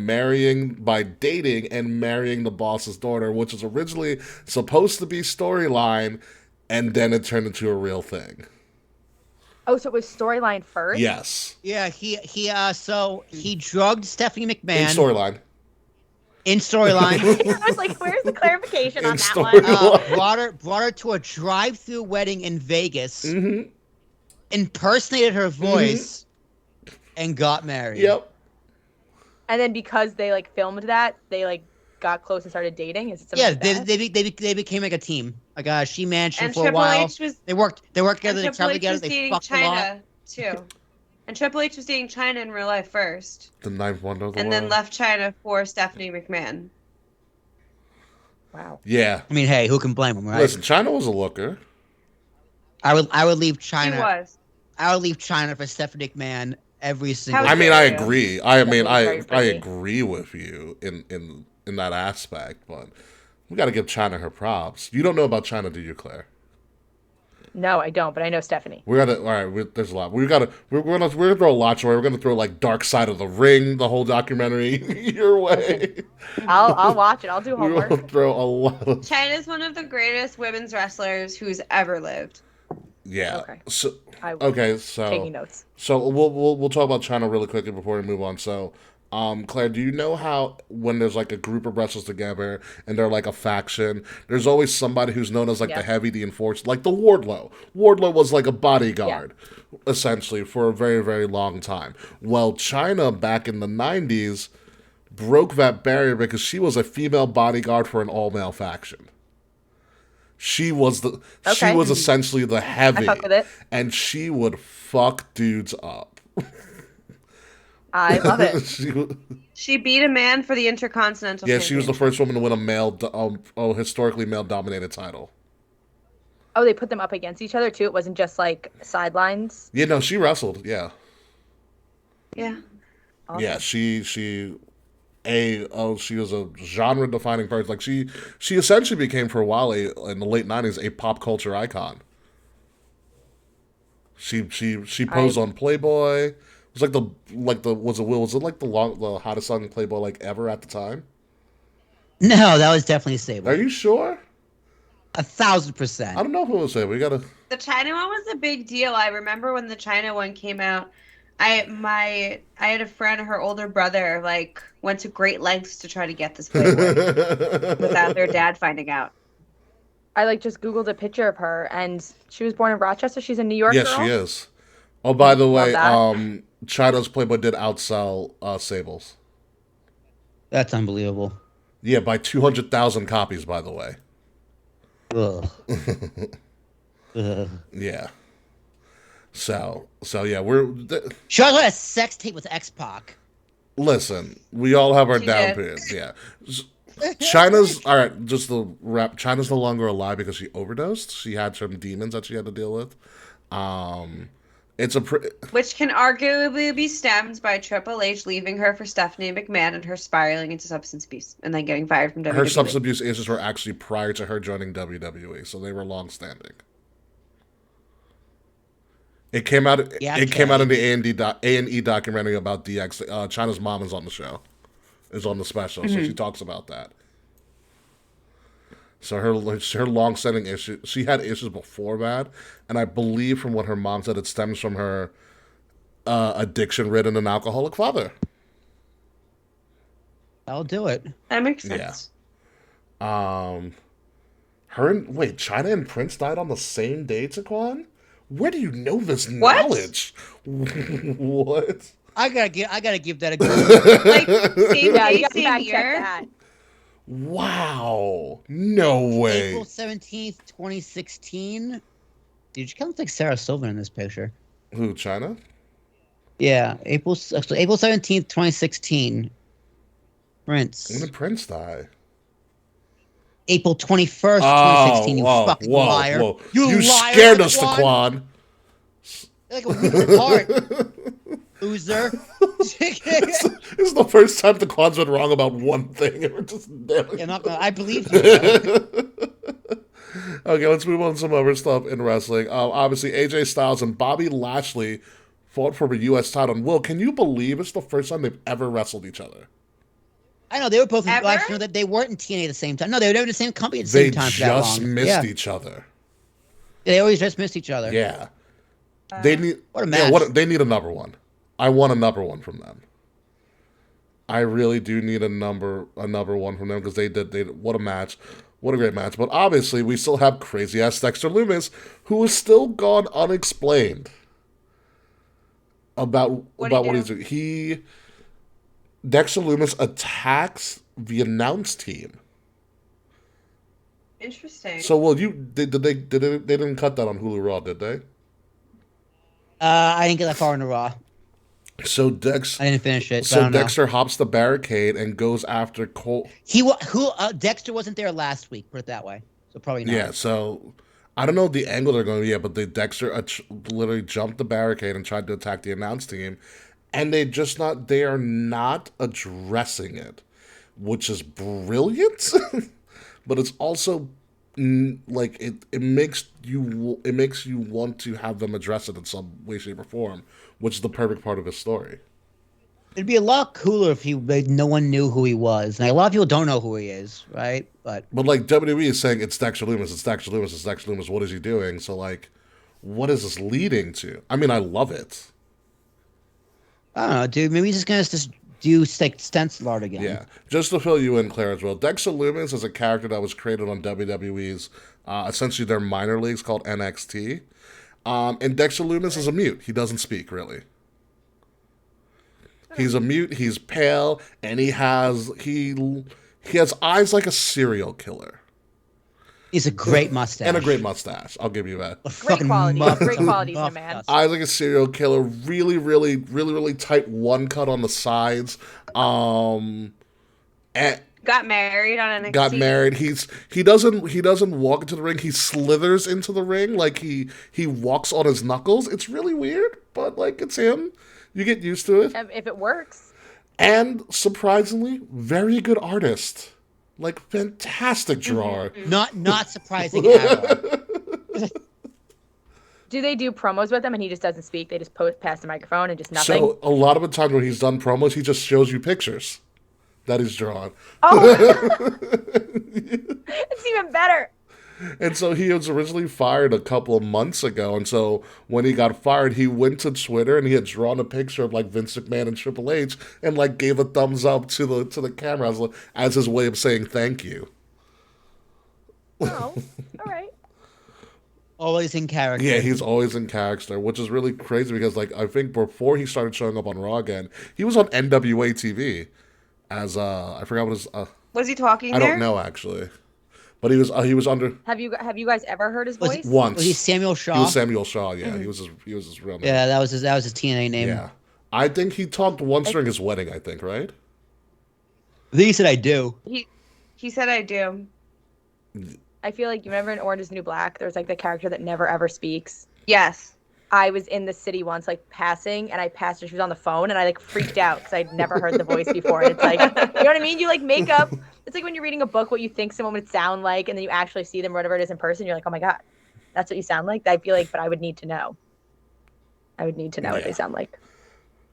dating and marrying the boss's daughter, which was originally supposed to be storyline, and then it turned into a real thing. oh, so it was storyline first. Yes. Yeah, so he drugged Stephanie In McMahon storyline. in storyline. I was like, where's the clarification on In that story- one? Brought her to a drive-through wedding in Vegas, Mm-hmm. impersonated her voice, and got married. Yep. And then because they like filmed that, they like got close and started dating. Is it something Yeah, like that? they became like a team. Like she managed him And for a Triple while. H was They worked together. and They Triple traveled H together. was They dating fucked a lot. China too. And Triple H was dating China in real life first, The ninth wonder of the and world. then left China for Stephanie McMahon. Wow. Yeah. I mean, hey, who can blame him, right? Listen, China was a looker. I would leave He China. was. I would leave China for Stephanie McMahon every single. How I mean, dare I you. agree. I mean, Definitely very I pretty. agree with you in that aspect, but we got to give China her props. You don't know about China, do you, Claire? No, I don't, but I know Stephanie. We gotta. All right, there's a lot. We're gonna throw a lot your way. We're gonna throw like Dark Side of the Ring, the whole documentary your way. I'll watch it. I'll do We will homework. throw a lot. Of, China's one of the greatest women's wrestlers who's ever lived. yeah. Okay. So I will. okay, Taking so notes. we'll talk about China really quickly before we move on. So. Claire, do you know how when there's like a group of wrestlers together and they're like a faction, there's always somebody who's known as like the Yeah. heavy, the enforcer, like the Wardlow. Wardlow was like a bodyguard, essentially, for a very, very long time. Well, China back in the 90s broke that barrier because she was a female bodyguard for an all-male faction. She was Okay. essentially the heavy, fuck with it. and she would fuck dudes up. I love it. She beat a man for the Intercontinental Yeah, she was the Championship. first woman to win a historically male-dominated title. Oh, they put them up against each other too. It wasn't just like sidelines. Yeah, no, she wrestled. Yeah, Yeah. Awesome. yeah, she was a genre-defining person. Like she essentially became for a while in the late '90s a pop culture icon. She posed on Playboy. It was was it like the hottest song in Playboy like ever at the time? No, that was definitely Sable. Are you sure? 1,000%. I don't know who will say. We gotta. The China one was a big deal. I remember when the China one came out. I had a friend, her older brother, like went to great lengths to try to get this Playboy without their dad finding out. I like just Googled a picture of her, and she was born in Rochester. She's a New York Yes, girl. she is. Oh, by the way, that. China's Playboy did outsell Sable's. That's unbelievable. Yeah, by 200,000 copies. By the way. Ugh. Ugh. Yeah. So yeah, Charlotte had a sex tape with X-Pac. listen, we all have our She down did. periods. Yeah. China's all right. Just the rap. China's no longer alive because she overdosed. She had some demons that she had to deal with. It's a Which can arguably be stemmed by Triple H leaving her for Stephanie McMahon and her spiraling into substance abuse and then getting fired from WWE. her substance abuse issues were actually prior to her joining WWE, so they were long standing. It came out. Yeah, It came out in the A&E documentary about DX. China's mom is on the show, is on the special, so she talks about that. So her long-standing issue. She had issues before that, and I believe from what her mom said, it stems from her addiction-ridden and alcoholic father. I'll do it. That makes sense. China and Prince died on the same day, Taquan? Where do you know this knowledge? What? I gotta give that a go. Like same Yeah, day, you gotta same fact check year. that. Wow. No way. April 17th, 2016. Dude, she kind of looks like Sarah Silverman in this picture. Who, China? Yeah, April 17th, 2016. Prince. When did Prince die? April 21st, 2016. You fucking liar. Whoa. You liar, scared us, Taquan. Taquan. Like a week apart. Loser. This is the first time Taquan's been wrong about one thing. And we're just I believe you. Though. Okay, let's move on to some other stuff in wrestling. Obviously, AJ Styles and Bobby Lashley fought for a U.S. title. And Will, can you believe it's the first time they've ever wrestled each other? I know they were both. Ever? Actually, that they weren't in TNA at the same time. No, they were in the same company at the They same time. For that just long. missed each other. They always just missed each other. Yeah. They need what a match. They need a number one. I want a number one from them. I really do need a number one from them because they did what a match. What a great match. But obviously we still have crazy ass Dexter Lumis, who is still gone unexplained about what he's doing. Dexter Lumis attacks the announce team. Interesting. So well, they didn't cut that on Hulu Raw, did they? I didn't get that far in the Raw. So I didn't finish it. So Dexter hops the barricade and goes after Cole. Dexter wasn't there last week. Put it that way. So probably not. Yeah. So I don't know the angle they're going to but Dexter literally jumped the barricade and tried to attack the announce team, and they are not addressing it, which is brilliant. But it's also like it makes you want to have them address it in some way, shape, or form, which is the perfect part of his story. It'd be a lot cooler if no one knew who he was. And a lot of people don't know who he is, right? But like WWE is saying it's Dexter Lumis, it's Dexter Lumis, it's Dexter Lumis. What is he doing? So like, what is this leading to? I mean, I love it. I don't know, dude. Maybe he's just gonna do like stencil art again. Yeah, just to fill you in, Clare, as well. Dexter Lumis is a character that was created on WWE's essentially their minor leagues called NXT. And Dexter Lumis is a mute. He doesn't speak really. He's a mute. He's pale, and he has eyes like a serial killer. He's a great mustache. And a great mustache. I'll give you that. Great qualities in a man. Eyes like a serial killer. Really, really, really, really tight one cut on the sides. And got married on NXT. Got married. He doesn't walk into the ring. He slithers into the ring like he walks on his knuckles. It's really weird, but like it's him. You get used to it. If it works. And surprisingly, very good artist. Like fantastic drawer. Not surprising at all. Do they do promos with him and he just doesn't speak? They just pass the microphone and just nothing? So a lot of the time when he's done promos, he just shows you pictures that he's drawn. Oh, it's even better. And so he was originally fired a couple of months ago. And so when he got fired, he went to Twitter and he had drawn a picture of like Vince McMahon and Triple H and like gave a thumbs up to the camera as his way of saying thank you. Oh, all right. Always in character. Yeah, he's always in character, which is really crazy because like I think before he started showing up on Raw again, he was on NWA TV as I forgot what his Was he talking I there? don't know actually. But he was under Have you guys ever heard his Was voice? once. Was he Samuel Shaw? He was Samuel Shaw, yeah. He was his real name. Yeah, that was his TNA name. Yeah. I think he talked once during his wedding, I think, right? I think he said I do. He said I do. I feel like you remember in Orange is the New Black, there's like the character that never ever speaks. Yes. I was in the city once, like passing, and I passed her. She was on the phone, and I like freaked out because I'd never heard the voice before. And it's like, you know what I mean? You like make up. It's like when you're reading a book, what you think someone would sound like, and then you actually see them, whatever it is in person. You're like, oh my god, that's what you sound like. I feel like, but I would need to know. I would need to know what they sound like.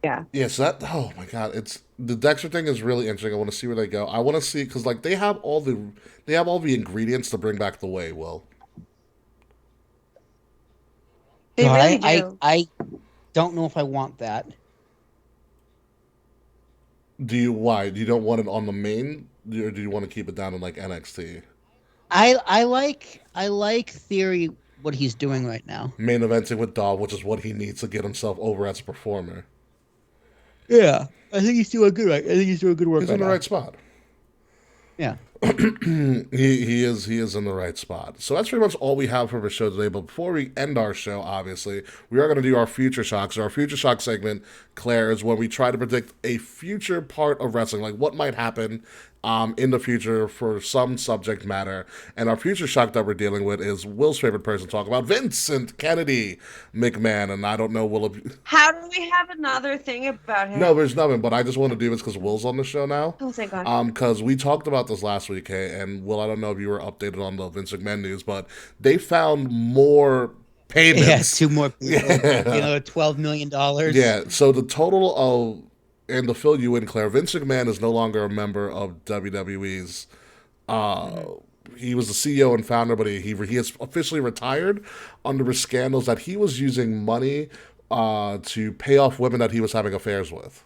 Yeah. Yeah, so that, oh my god, it's, the Dexter thing is really interesting. I want to see where they go. I want to see, because like they have all the ingredients to bring back the way, Will. They No, really do. I don't know if I want that. Why? You don't want it on the main, or do you want to keep it down in like NXT? I like Theory what he's doing right now. Main eventing with Dolph, which is what he needs to get himself over as a performer. Yeah, I think he's doing good. I think he's doing good work. He's in the right spot. Yeah. he is in the right spot. So that's pretty much all we have for the show today. But before we end our show, obviously, we are going to do our future shocks. Our future shock segment, Claire, is when we try to predict a future part of wrestling, like what might happen in the future for some subject matter. And our future shock that we're dealing with is Will's favorite person to talk about, Vincent Kennedy McMahon. And I don't know, Will. How do we have another thing about him? No, there's nothing. But I just want to do this because Will's on the show now. Oh, thank God. Because we talked about this last week, hey, and Will, I don't know if you were updated on the Vince McMahon news, but they found more payments. Yeah, 2 more people. Yeah. You know, $12 million. Yeah, so the total of, and to fill you in, Claire, Vince McMahon is no longer a member of WWE's. He was the CEO and founder, but he has officially retired under the scandals that he was using money to pay off women that he was having affairs with.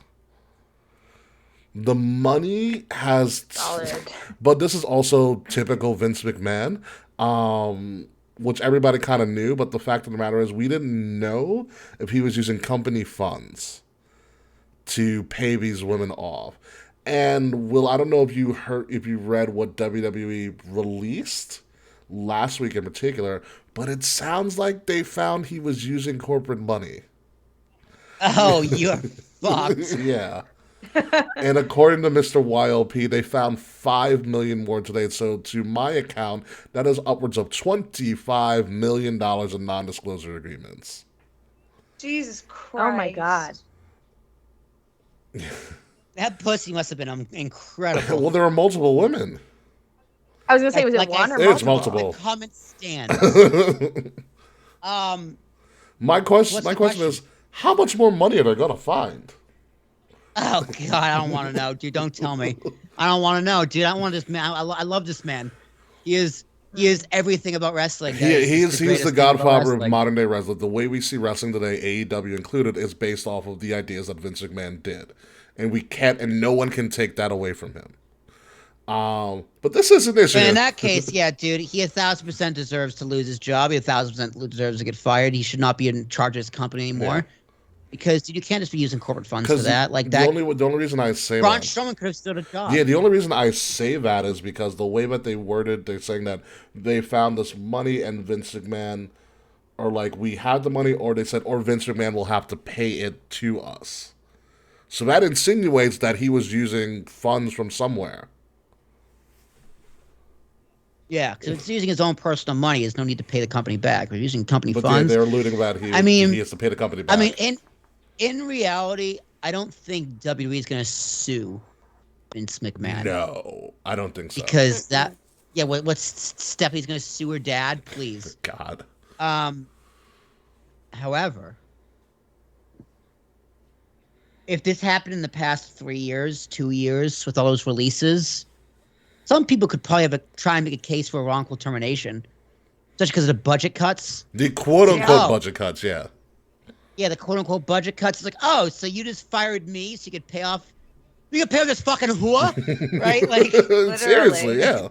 The money has, Solid. but this is also typical Vince McMahon, which everybody kind of knew. But the fact of the matter is, we didn't know if he was using company funds to pay these women off. And Will, I don't know if you read what WWE released last week in particular, but it sounds like they found he was using corporate money. Oh, you're fucked. Yeah. And according to Mr. YLP, they found 5 million more today. So to my account, that is upwards of $25 million in non-disclosure agreements. Jesus Christ. Oh my god. That pussy must have been incredible. Well, there were multiple women. I was gonna say, was it Like one or It's multiple? multiple. The comment stand. My question question? is, how much more money are they going to find? Oh God, I don't want to know, dude. Don't tell me. I don't want to know, dude. I don't want this man. I love this man. He is everything about wrestling. guys. He's the greatest thing about godfather of wrestling. modern day wrestling. The way we see wrestling today, AEW included, is based off of the ideas that Vince McMahon did, and no one can take that away from him. But this is an issue. And in that case, yeah, dude, he 1,000% deserves to lose his job. He 1,000% deserves to get fired. He should not be in charge of his company anymore. Yeah. Because dude, you can't just be using corporate funds for that. Like the that. only reason I say Braun that, Strowman could have stood a job. yeah, the only reason I say that is because the way that they worded, they're saying that they found this money and Vince McMahon, or like we had the money, or they said, or Vince McMahon will have to pay it to us. So that insinuates that he was using funds from somewhere. Yeah, because if he's using his own personal money, there's no need to pay the company back. If he's using company But funds. they're alluding that he has to pay the company back. I mean, in reality, I don't think WWE is going to sue Vince McMahon. No, I don't think so. Because that, yeah, what's Stephanie's going to sue her dad? Please. God. However, if this happened in the past 3 years, 2 years, with all those releases, some people could probably try and make a case for a wrongful termination. especially because of the budget cuts. The quote-unquote Oh. budget cuts, yeah. Yeah, the quote-unquote budget cuts. It's like, oh, so you just fired me so you could pay off this fucking whore, right? Like, Seriously, yeah.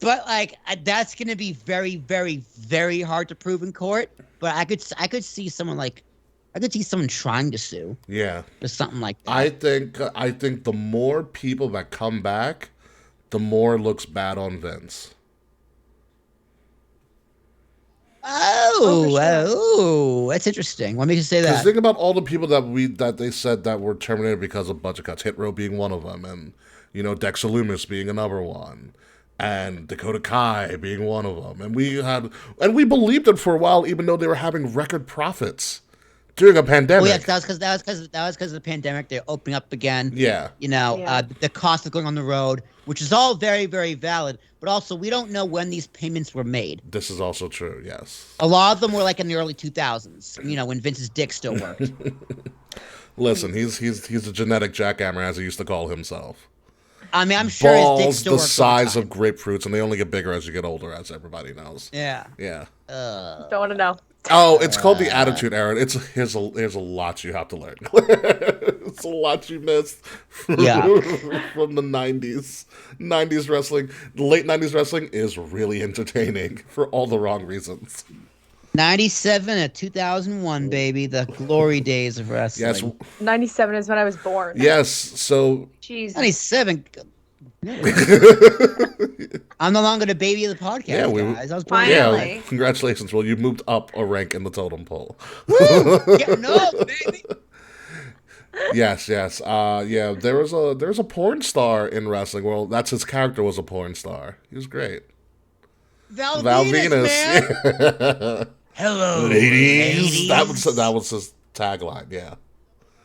but like that's gonna be very, very, very hard to prove in court. But I could see someone trying to sue Yeah. or something like that. I think the more people that come back, the more it looks bad on Vince. Oh, that's interesting. What makes you say Because that? think about all the people that they said that were terminated because of budget cuts. Hit Row being one of them, and Dexter Loomis being another one, and Dakota Kai being one of them. And we believed it for a while, even though they were having record profits during a pandemic. Well, yeah, that was because of the pandemic. They're opening up again. Yeah. The cost of going on the road, which is all very, very valid. But also, we don't know when these payments were made. This is also true. Yes. A lot of them were like in the early 2000s. When Vince's dick still worked. Listen, he's a genetic jackhammer, as he used to call himself. I mean, I'm sure his dick Balls still the works. size of grapefruits, and they only get bigger as you get older, as everybody knows. Yeah. Yeah. Don't want to know. Oh, it's called the Attitude Era. Here's a lot you have to learn. It's a lot you missed from the 90s. 90s wrestling. The late 90s wrestling is really entertaining for all the wrong reasons. 97 to 2001, baby. The glory days of wrestling. Yes. 97 is when I was born. Yes. So. Jeez. 97. I'm no longer the baby of the podcast, guys. I was born. Finally. Yeah, congratulations. Well, you moved up a rank in the totem pole. Getting up, baby. Yes. Yeah, there was a porn star in wrestling. Well, that's his character was a porn star. He was great. Val Venus. man. Hello, ladies. That was his tagline. Yeah.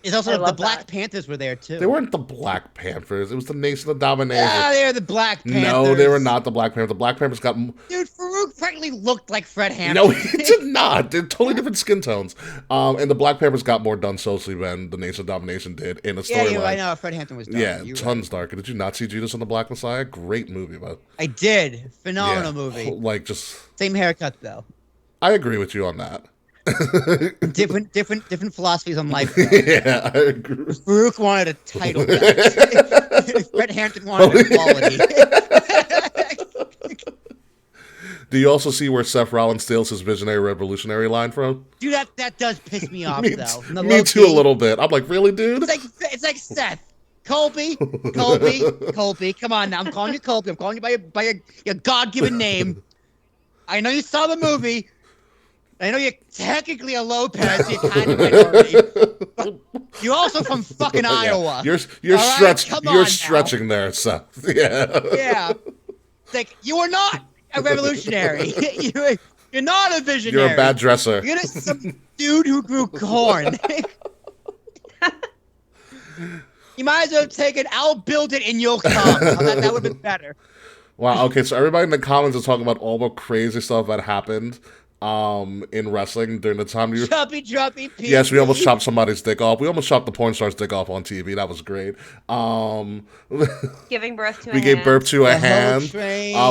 It's also the Black Panthers were there too. They weren't the Black Panthers. It was the Nation of Domination. Ah, they were the Black Panthers. No, they were not the Black Panthers. The Black Panthers got. Dude, Farouk practically looked like Fred Hampton. No, he did not. They're totally different skin tones. And the Black Panthers got more done socially than the Nation of Domination did in a storyline. Yeah, I know. Fred Hampton was dark. Yeah, tons darker. Did you not see Judas and the Black Messiah? Great movie, but I did. Phenomenal movie. Like just same haircut though. I agree with you on that. different philosophies on life. Yeah, I agree. Farouk wanted a title. Fred Hampton wanted equality. Do you also see where Seth Rollins steals his visionary revolutionary line from? Dude, that does piss me off though. Me too, a little bit. I'm like, really, dude? It's like Seth. Colby. Come on now. I'm calling you Colby. I'm calling you by your God-given name. I know you saw the movie. I know you're technically a Lopez, you're kind of minority, but you're also from fucking Iowa. You're stretching there, Seth. Yeah. Yeah. It's like, you are not a revolutionary. You're not a visionary. You're a bad dresser. You're just some dude who grew corn. You might as well have taken, I'll build it and you'll come. That would have been better. Wow, okay, so everybody in the comments is talking about all the crazy stuff that happened in wrestling during the time you Choppy Pete. Yes, we almost chopped somebody's dick off. We almost chopped the porn star's dick off on TV. That was great. Giving birth to we gave birth to a hand.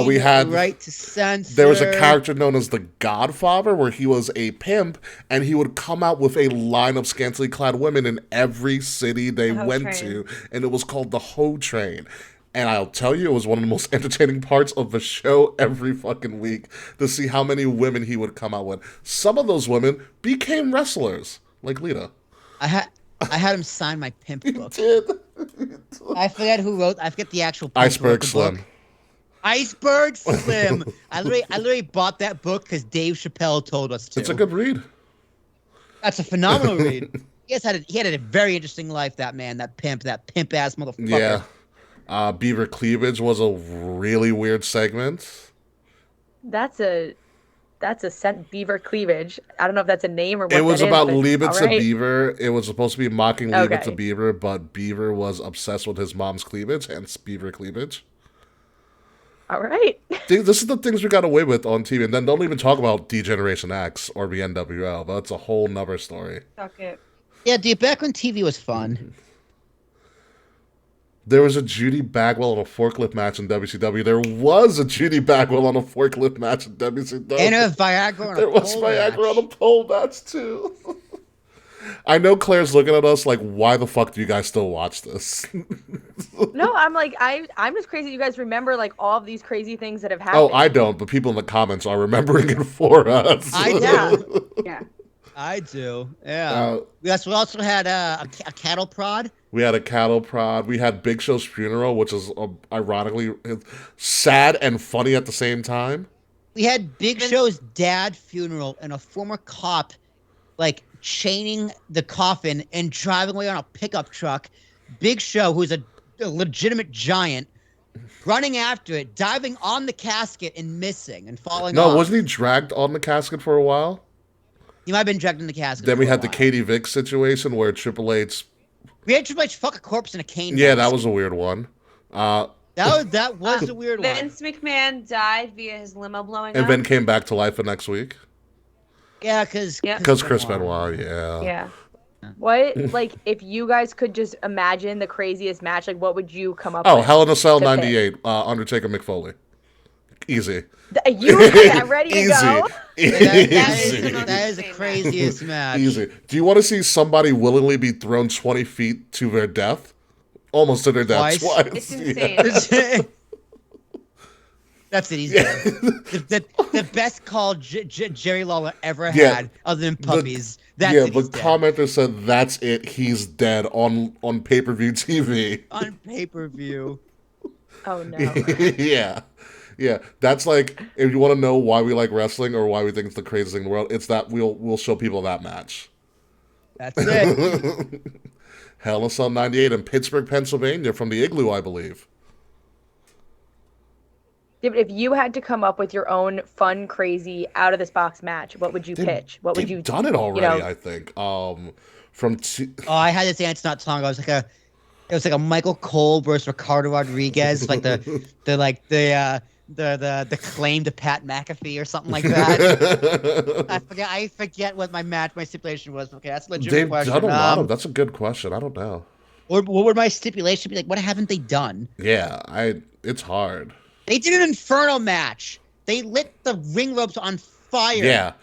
We had right to censor. There was a character known as the Godfather where he was a pimp and he would come out with a line of scantily clad women in every city they went to, and it was called the Hoe Train. And I'll tell you, it was one of the most entertaining parts of the show every fucking week to see how many women he would come out with. Some of those women became wrestlers, like Lita. I had him sign my pimp book. He did. I forget who wrote. I forget the actual. Iceberg Slim. Iceberg Slim. I literally bought that book because Dave Chappelle told us to. It's a good read. That's a phenomenal read. He had a very interesting life. That man, that pimp ass motherfucker. Yeah. Beaver Cleavage was a really weird segment. That's a Beaver Cleavage. I don't know if that's a name or what. It was that about is, Leave It to right. Beaver. It was supposed to be mocking Leave It to Beaver, but Beaver was obsessed with his mom's cleavage, hence Beaver Cleavage. All right. This is the things we got away with on TV, and then don't even talk about D-Generation X or the NWL. That's a whole nother story. Suck it. Yeah, dude, back when TV was fun. There was a Judy Bagwell on a forklift match in WCW. There was a Judy Bagwell on a forklift match in WCW. And a Viagra on a There was pole Viagra match. on a pole match, too. I know Claire's looking at us like, why the fuck do you guys still watch this? No, I'm like, I'm just crazy. You guys remember like all of these crazy things that have happened. Oh, I don't, but people in the comments are remembering it for us. I do. Yeah. Yeah. I do. Yeah. We also had a cattle prod. We had a cattle prod. We had Big Show's funeral, which is ironically sad and funny at the same time. We had Big Show's dad funeral and a former cop, like, chaining the coffin and driving away on a pickup truck. Big Show, who's a legitimate giant, running after it, diving on the casket and missing and falling off. No, wasn't he dragged on the casket for a while? He might have been dragged in the casket. Then we had the while. Katie Vick situation where Triple H. We had Triple H fuck a corpse in a cane. Yeah, mask. that was a weird one. That was a weird one. Vince McMahon died via his limo blowing And up. then came back to life the next week. Yeah, because Chris Benoit, yeah. Yeah. What, like, if you guys could just imagine the craziest match, like, what would you come up Oh, with? Hell in a Cell to pick? 98, Undertaker McFoley. Easy. You get ready to Easy. go. Easy. That is the craziest match. Easy. Do you want to see somebody willingly be thrown 20 feet to their death? Almost to their death twice. It's Yeah. insane. That's it. He's dead. The best call Jerry Lawler ever had, other than puppies. That's yeah, it. the He's dead. commenter said, "That's it. He's dead" on pay-per-view TV. On pay-per-view. Oh no. Yeah. That's like, if you want to know why we like wrestling or why we think it's the craziest thing in the world, it's that we'll show people that match. That's it. Hell in a Cell 98 in Pittsburgh, Pennsylvania, from the Igloo, I believe. If you had to come up with your own fun, crazy, out of this box match, what would you pitch? What would They've you done it already? you know- I think. Oh, I had this answer not too long ago. It was like a Michael Cole versus Ricardo Rodriguez, like the claim to Pat McAfee or something like that. I forget what my stipulation was. Okay, that's a legitimate They've question. done a lot of. That's a good question. I don't know. What would my stipulation be? Like, what haven't they done? Yeah, it's hard. They did an Inferno match. They lit the ring ropes on fire. Yeah.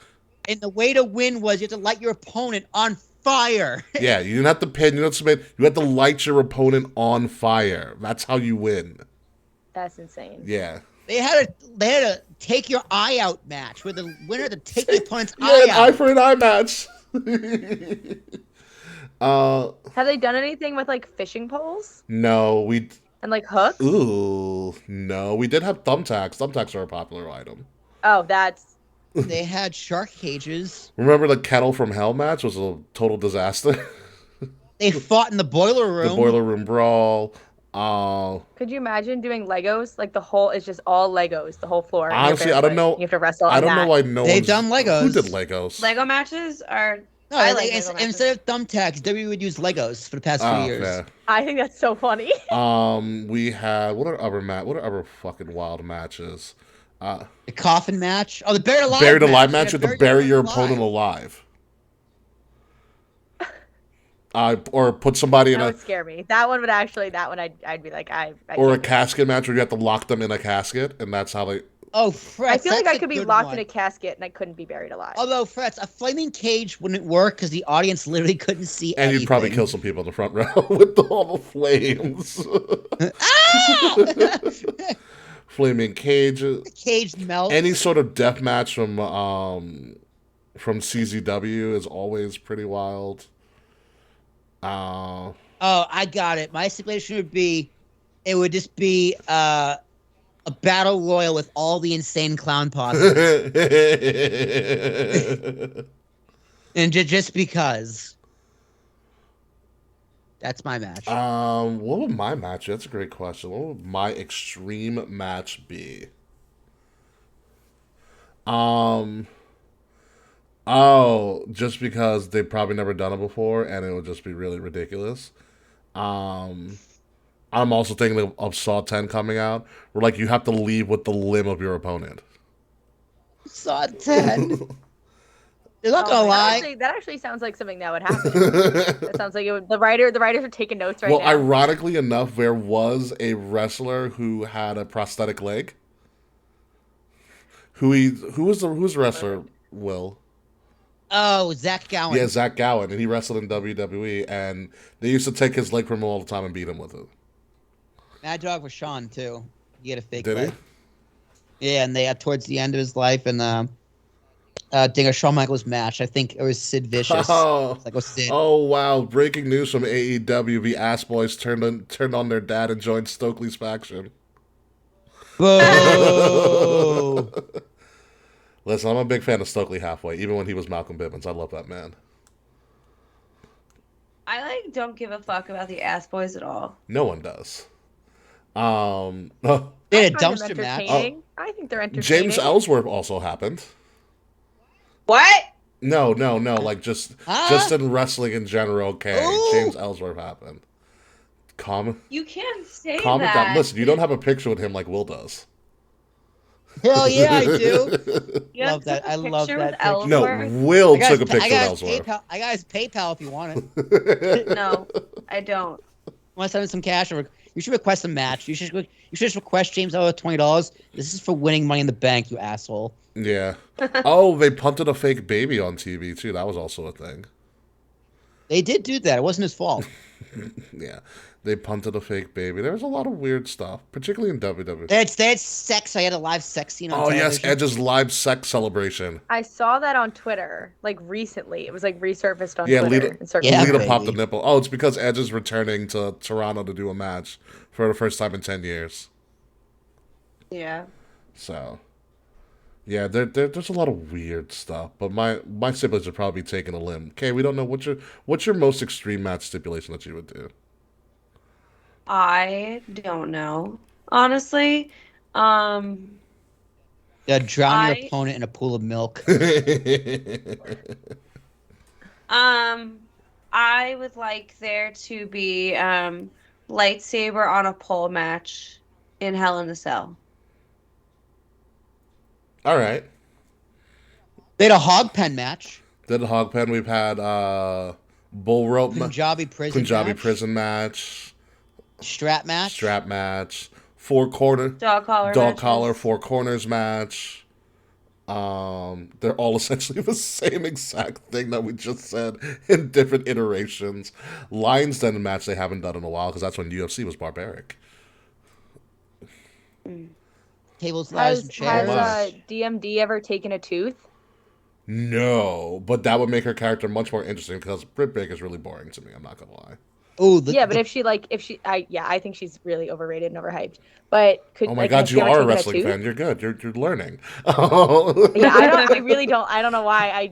And the way to win was you have to light your opponent on fire. Yeah, you didn't have to pin, you didn't have to submit. You had to light your opponent on fire. That's how you win. That's insane. Yeah. They had a take your eye out match where the winner had to take the opponent's Yeah, eye an eye out. for an eye match. Have they done anything with like fishing poles No, and like hooks? no. We did have thumbtacks. Thumbtacks are a popular item. Oh, that's They had shark cages. Remember the Kettle from Hell match was a total disaster? They fought in the boiler room. The Boiler Room Brawl. Could you imagine doing Legos? Like the whole is just all Legos, the whole floor. and you're Honestly, I don't barefoot. know. You have to wrestle on I don't that. know why no They've one's done Legos. Who did Legos? Lego matches are. No, I like Lego matches. instead of thumbtacks, WWE would use Legos for the past few years. Fair. I think that's so funny. We had what are other fucking wild matches? The coffin match. Oh, the buried alive. Buried alive match. match. You have to bury your opponent alive. Or put somebody in That a would scare me. That one would actually. That one I'd be like I or a can't do it. casket match where you have to lock them in a casket, and that's how they. Oh, Fretz. I feel like that's I a could be good locked one. in a casket and I couldn't be buried alive. Although, Fretz, a flaming cage wouldn't work because the audience literally couldn't see And you'd probably kill some people in the front row with all the flames. Flaming cage. The cage melts. Any sort of death match from CZW is always pretty wild. Oh, I got it. My stipulation would be, it would just be a battle royal with all the insane clown posses. And just because. That's my match. What would my match be? That's a great question. What would my extreme match be? Oh, just because they've probably never done it before and it would just be really ridiculous. I'm also thinking of Saw 10 coming out, where like you have to leave with the limb of your opponent. Saw 10. You're not gonna lie. That actually sounds like something that would happen. That sounds like it would, the writers are taking notes right Well, now. ironically enough, there was a wrestler who had a prosthetic leg. Who was the wrestler? Will. Oh, Zach Gowen. Yeah, Zach Gowen, and he wrestled in WWE, and they used to take his leg from him all the time and beat him with it. Mad Dog Rashawn too. He had a fake Did leg. he? Yeah, and they towards the end of his life, and during a Shawn Michaels match, I think it was Sid Vicious. Sid. Oh wow! Breaking news from AEW: the Ass Boys turned on their dad and joined Stokely's faction. Whoa! Listen, I'm a big fan of Stokely Halfway, even when he was Malcolm Bivens. I love that man. I don't give a fuck about the Ass Boys at all. No one does. They had a I find them dumpster match. entertaining. I think they're entertaining. James Ellsworth also happened. What? No, like just in wrestling in general. Okay, Ooh. James Ellsworth happened. You can't say Comment that. down. Listen, you don't have a picture with him like Will does. Hell yeah, I do. You Love that. I love that picture. No, Will I got took a his- picture I with got his Ellsworth. PayPal. I got his PayPal if you want it. No, I don't. Want to send him some cash? Or you should request a match. You should just request James Ellsworth $20. This is for winning Money in the Bank, you asshole. Yeah. Oh, they punted a fake baby on TV too. That was also a thing. They did do that. It wasn't his fault. Yeah. They punted a fake baby. There was a lot of weird stuff, particularly in WWE. They had sex. I had a live sex scene on Oh, television. yes, Edge's live sex celebration. I saw that on Twitter, like recently. It was like resurfaced on Yeah, Twitter. Yeah, Lita baby. popped the nipple. Oh, it's because Edge is returning to Toronto to do a match for the first time in 10 years. Yeah. So, yeah, there's a lot of weird stuff. But my siblings are probably taking a limb. Okay, we don't know what's your most extreme match stipulation that you would do. I don't know. Honestly. Yeah, drown your opponent in a pool of milk. I would like there to be lightsaber on a pole match in Hell in a Cell. All right. They had a hog pen match. Did the hog pen? We've had bull rope, Punjabi prison match, strap match, four corner Dog collar. collar, four corners match. They're all essentially the same exact thing that we just said in different iterations. Lions Den match they haven't done in a while because that's when UFC was barbaric. tables, ladders, and chairs. Has DMD ever taken a tooth? No, but that would make her character much more interesting because Britt Baker's really boring to me. I'm not gonna lie. Oh, Yeah, but I think she's really overrated and overhyped. But Oh my God, has she you ever are a taken wrestling tooth? fan. You're good. You're learning. Yeah, I really don't. I don't know why.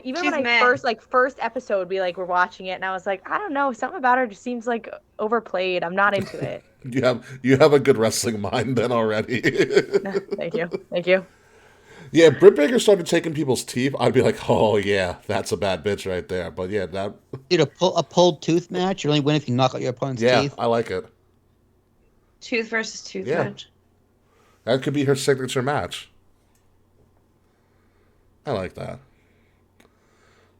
Even She's when mad. first episode, we we're watching it, and I was like, I don't know, something about her just seems like overplayed. I'm not into it. You have a good wrestling mind then already. Thank you. Yeah, Britt Baker started taking people's teeth. I'd be like, oh yeah, that's a bad bitch right there. But yeah, Dude, a pulled tooth match. You only win if you knock out your opponent's teeth. I like it. Tooth versus tooth Yeah. match. That could be her signature match. I like that.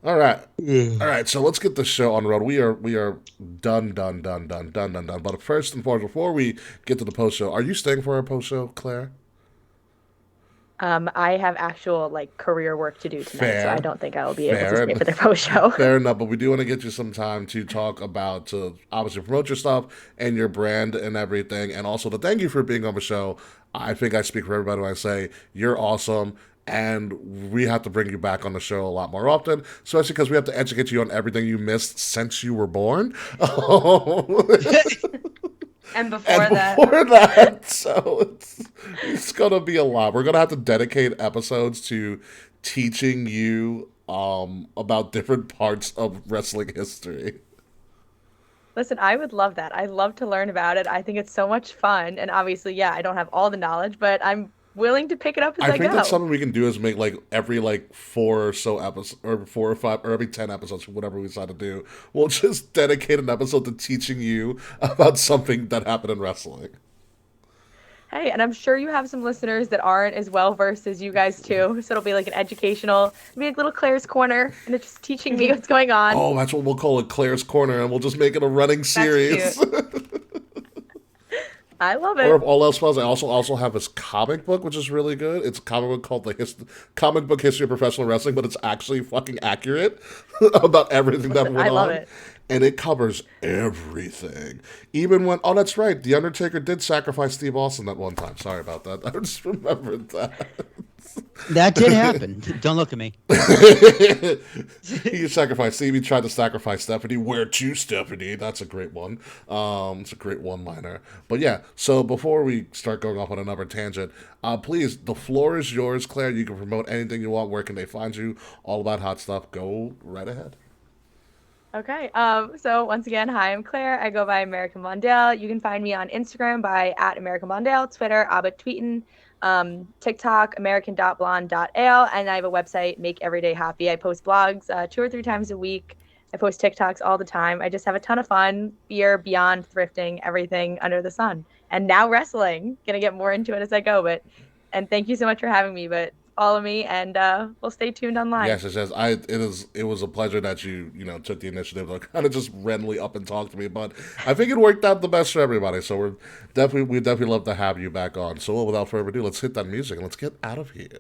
All right. So let's get the show on the road. We are done. But first and foremost, before we get to the post show, are you staying for our post show, Claire? I have actual career work to do tonight, Fair. so I don't think I will be able Fair to stay for the post show. Fair enough, but we do want to get you some time to talk about, to obviously promote your stuff and your brand and everything, and also to thank you for being on the show. I think I speak for everybody when I say you're awesome, and we have to bring you back on the show a lot more often, especially because we have to educate you on everything you missed since you were born. And before that, so it's gonna be a lot. We're gonna have to dedicate episodes to teaching you about different parts of wrestling history. Listen, I would love that. I love to learn about it. I think it's so much fun, and obviously, yeah, I don't have all the knowledge, but I'm willing to pick it up as I I think go. that's something we can do is make every 4 or so episodes, or 4 or 5, or every 10 episodes, whatever we decide to do. We'll just dedicate an episode to teaching you about something that happened in wrestling. Hey, and I'm sure you have some listeners that aren't as well versed as you guys too. So it'll be like an educational, it'll be like little Claire's Corner, and it's just teaching me what's going on. Oh, that's what we'll call it, Claire's Corner, and we'll just make it a running series. I love it. Or if all else fails, I also have this comic book, which is really good. It's a comic book called Comic Book History of Professional Wrestling, but it's actually fucking accurate about everything that went on. I love it. And it covers everything. Even when, oh, that's right, The Undertaker did sacrifice Steve Austin that one time. Sorry about that. I just remembered that. That did happen. Don't look at me. He sacrificed Steve. He tried to sacrifice Stephanie. Where to, Stephanie? That's a great one. It's a great one-liner. But yeah, so before we start going off on another tangent, please, the floor is yours, Claire. You can promote anything you want. Where can they find you? All about hot stuff. Go right ahead. Okay. So once again, hi, I'm Claire. I go by American Mondale. You can find me on Instagram by @AmericanMondale, Twitter, @tweetin, TikTok, American.blonde.ale, and I have a website, Make Everyday Happy. I post blogs 2 or 3 times a week. I post TikToks all the time. I just have a ton of fun. Beer, beyond, thrifting, everything under the sun. And now wrestling. Gonna get more into it as I go, and thank you so much for having me. But follow me, and we'll stay tuned online. Yes, it was a pleasure that you took the initiative to kind of just randomly up and talk to me. But I think it worked out the best for everybody. So we definitely love to have you back on. So without further ado, let's hit that music and let's get out of here.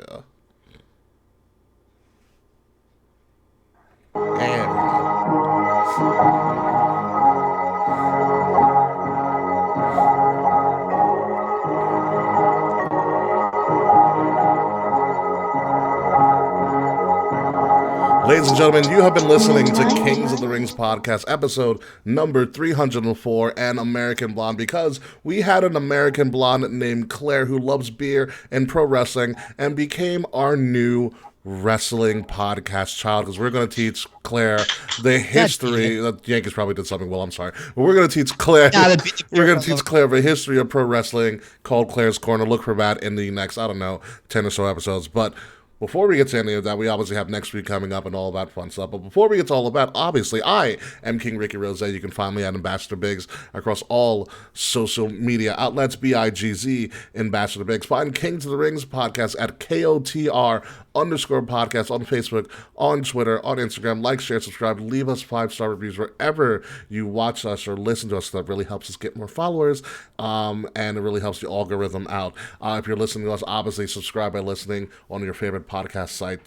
Ladies and gentlemen, you have been listening to Kings of the Rings podcast, episode number 304, An American Blonde, because we had an American blonde named Claire who loves beer and pro wrestling and became our new wrestling podcast child, because we're going to teach Claire the history. The Yankees probably did something well, I'm sorry. But we're going to teach Claire the history of pro wrestling, called Claire's Corner. Look for that in the next, 10 or so episodes. But before we get to any of that, we obviously have next week coming up and all that fun stuff. But before we get to all of that, obviously, I am King Ricky Rose. You can find me at Ambassador Biggs across all social media outlets, BIGZ, Ambassador Biggs. Find Kings of the Rings podcast at KOTR _podcast on Facebook, on Twitter, on Instagram. Like, share, subscribe. Leave us 5-star reviews wherever you watch us or listen to us. That really helps us get more followers, and it really helps the algorithm out. If you're listening to us, obviously subscribe by listening on your favorite podcast site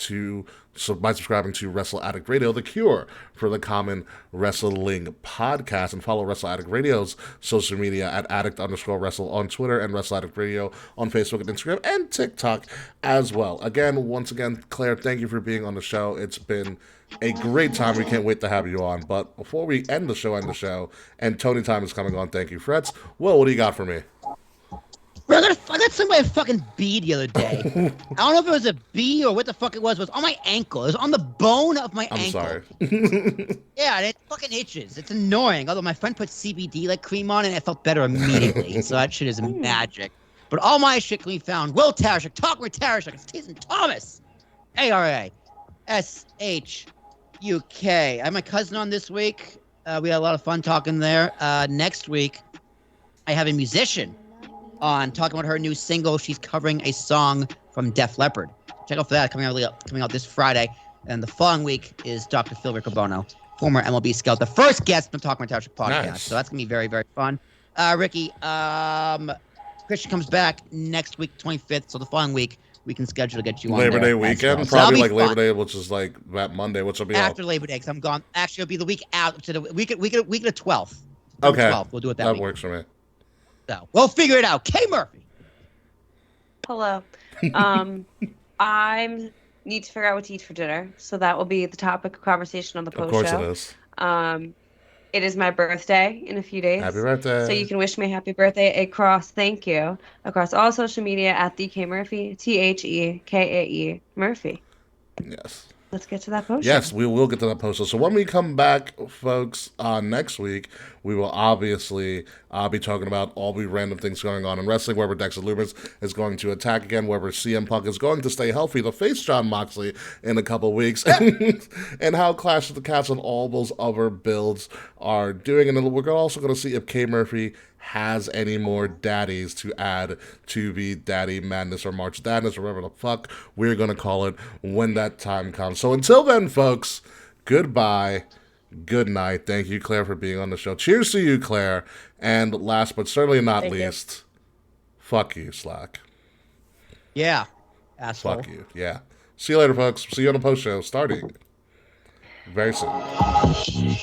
by subscribing to Wrestle Addict Radio, the cure for the common wrestling podcast, and follow Wrestle Addict Radio's social media at Addict_Wrestle on Twitter and Wrestle Addict Radio on Facebook and Instagram and TikTok as well. Once again, Claire, thank you for being on the show. It's been a great time. We can't wait to have you on. But before we end the show, and Tony Time is coming on, thank you, Frets. Will, what do you got for me? I got some by a fucking bee the other day. I don't know if it was a bee or what the fuck it was. It was on my ankle. It was on the bone of my ankle. I'm sorry. Yeah, and it fucking itches. It's annoying. Although my friend put CBD cream on it, and it felt better immediately. So that shit is magic. But all my shit can be found. Will Tarashuk, Talk with Tarashuk. It's Jason Thomas. ARASHUK. I have my cousin on this week. We had a lot of fun talking there. Next week, I have a musician on talking about her new single. She's covering a song from Def Leppard. Check out for that, coming out this Friday. And the following week is Dr. Phil Riccobono, former MLB scout, the first guest on the Talk My Township podcast. Nice. So that's going to be very, very fun. Ricky, Christian comes back next week, 25th. So the following week, we can schedule to get you on Labor Day weekend? Well. Probably so Labor Day, which is like that Monday, which will be after Labor Day, because I'm gone. Actually, it'll be the week out to the week of the 12th. Okay. 12th. We'll do it that week. That works for me. So we'll figure it out. K. Murphy. Hello. I need to figure out what to eat for dinner, so that will be the topic of conversation on the post show. Of course it is. It is my birthday in a few days. Happy birthday. So you can wish me a happy birthday across all social media at the K Murphy, TheKae Murphy. Yes. Let's get to that post. Yes, we will get to that post. So when we come back, folks, next week, we will obviously be talking about all the random things going on in wrestling, wherever Dexter Lumis is going to attack again, wherever CM Punk is going to stay healthy to face Jon Moxley in a couple weeks, and how Clash of the Cats and all those other builds are doing. And then we're also going to see if K. Murphy has any more daddies to add to the Daddy Madness or March Madness or whatever the fuck we're going to call it when that time comes. So until then, folks, goodbye. Good night. Thank you, Claire, for being on the show. Cheers to you, Claire. And last but certainly not Thank you. least, fuck you, Slack. Yeah. Asshole. Fuck you. Yeah. See you later, folks. See you on the post show starting very soon.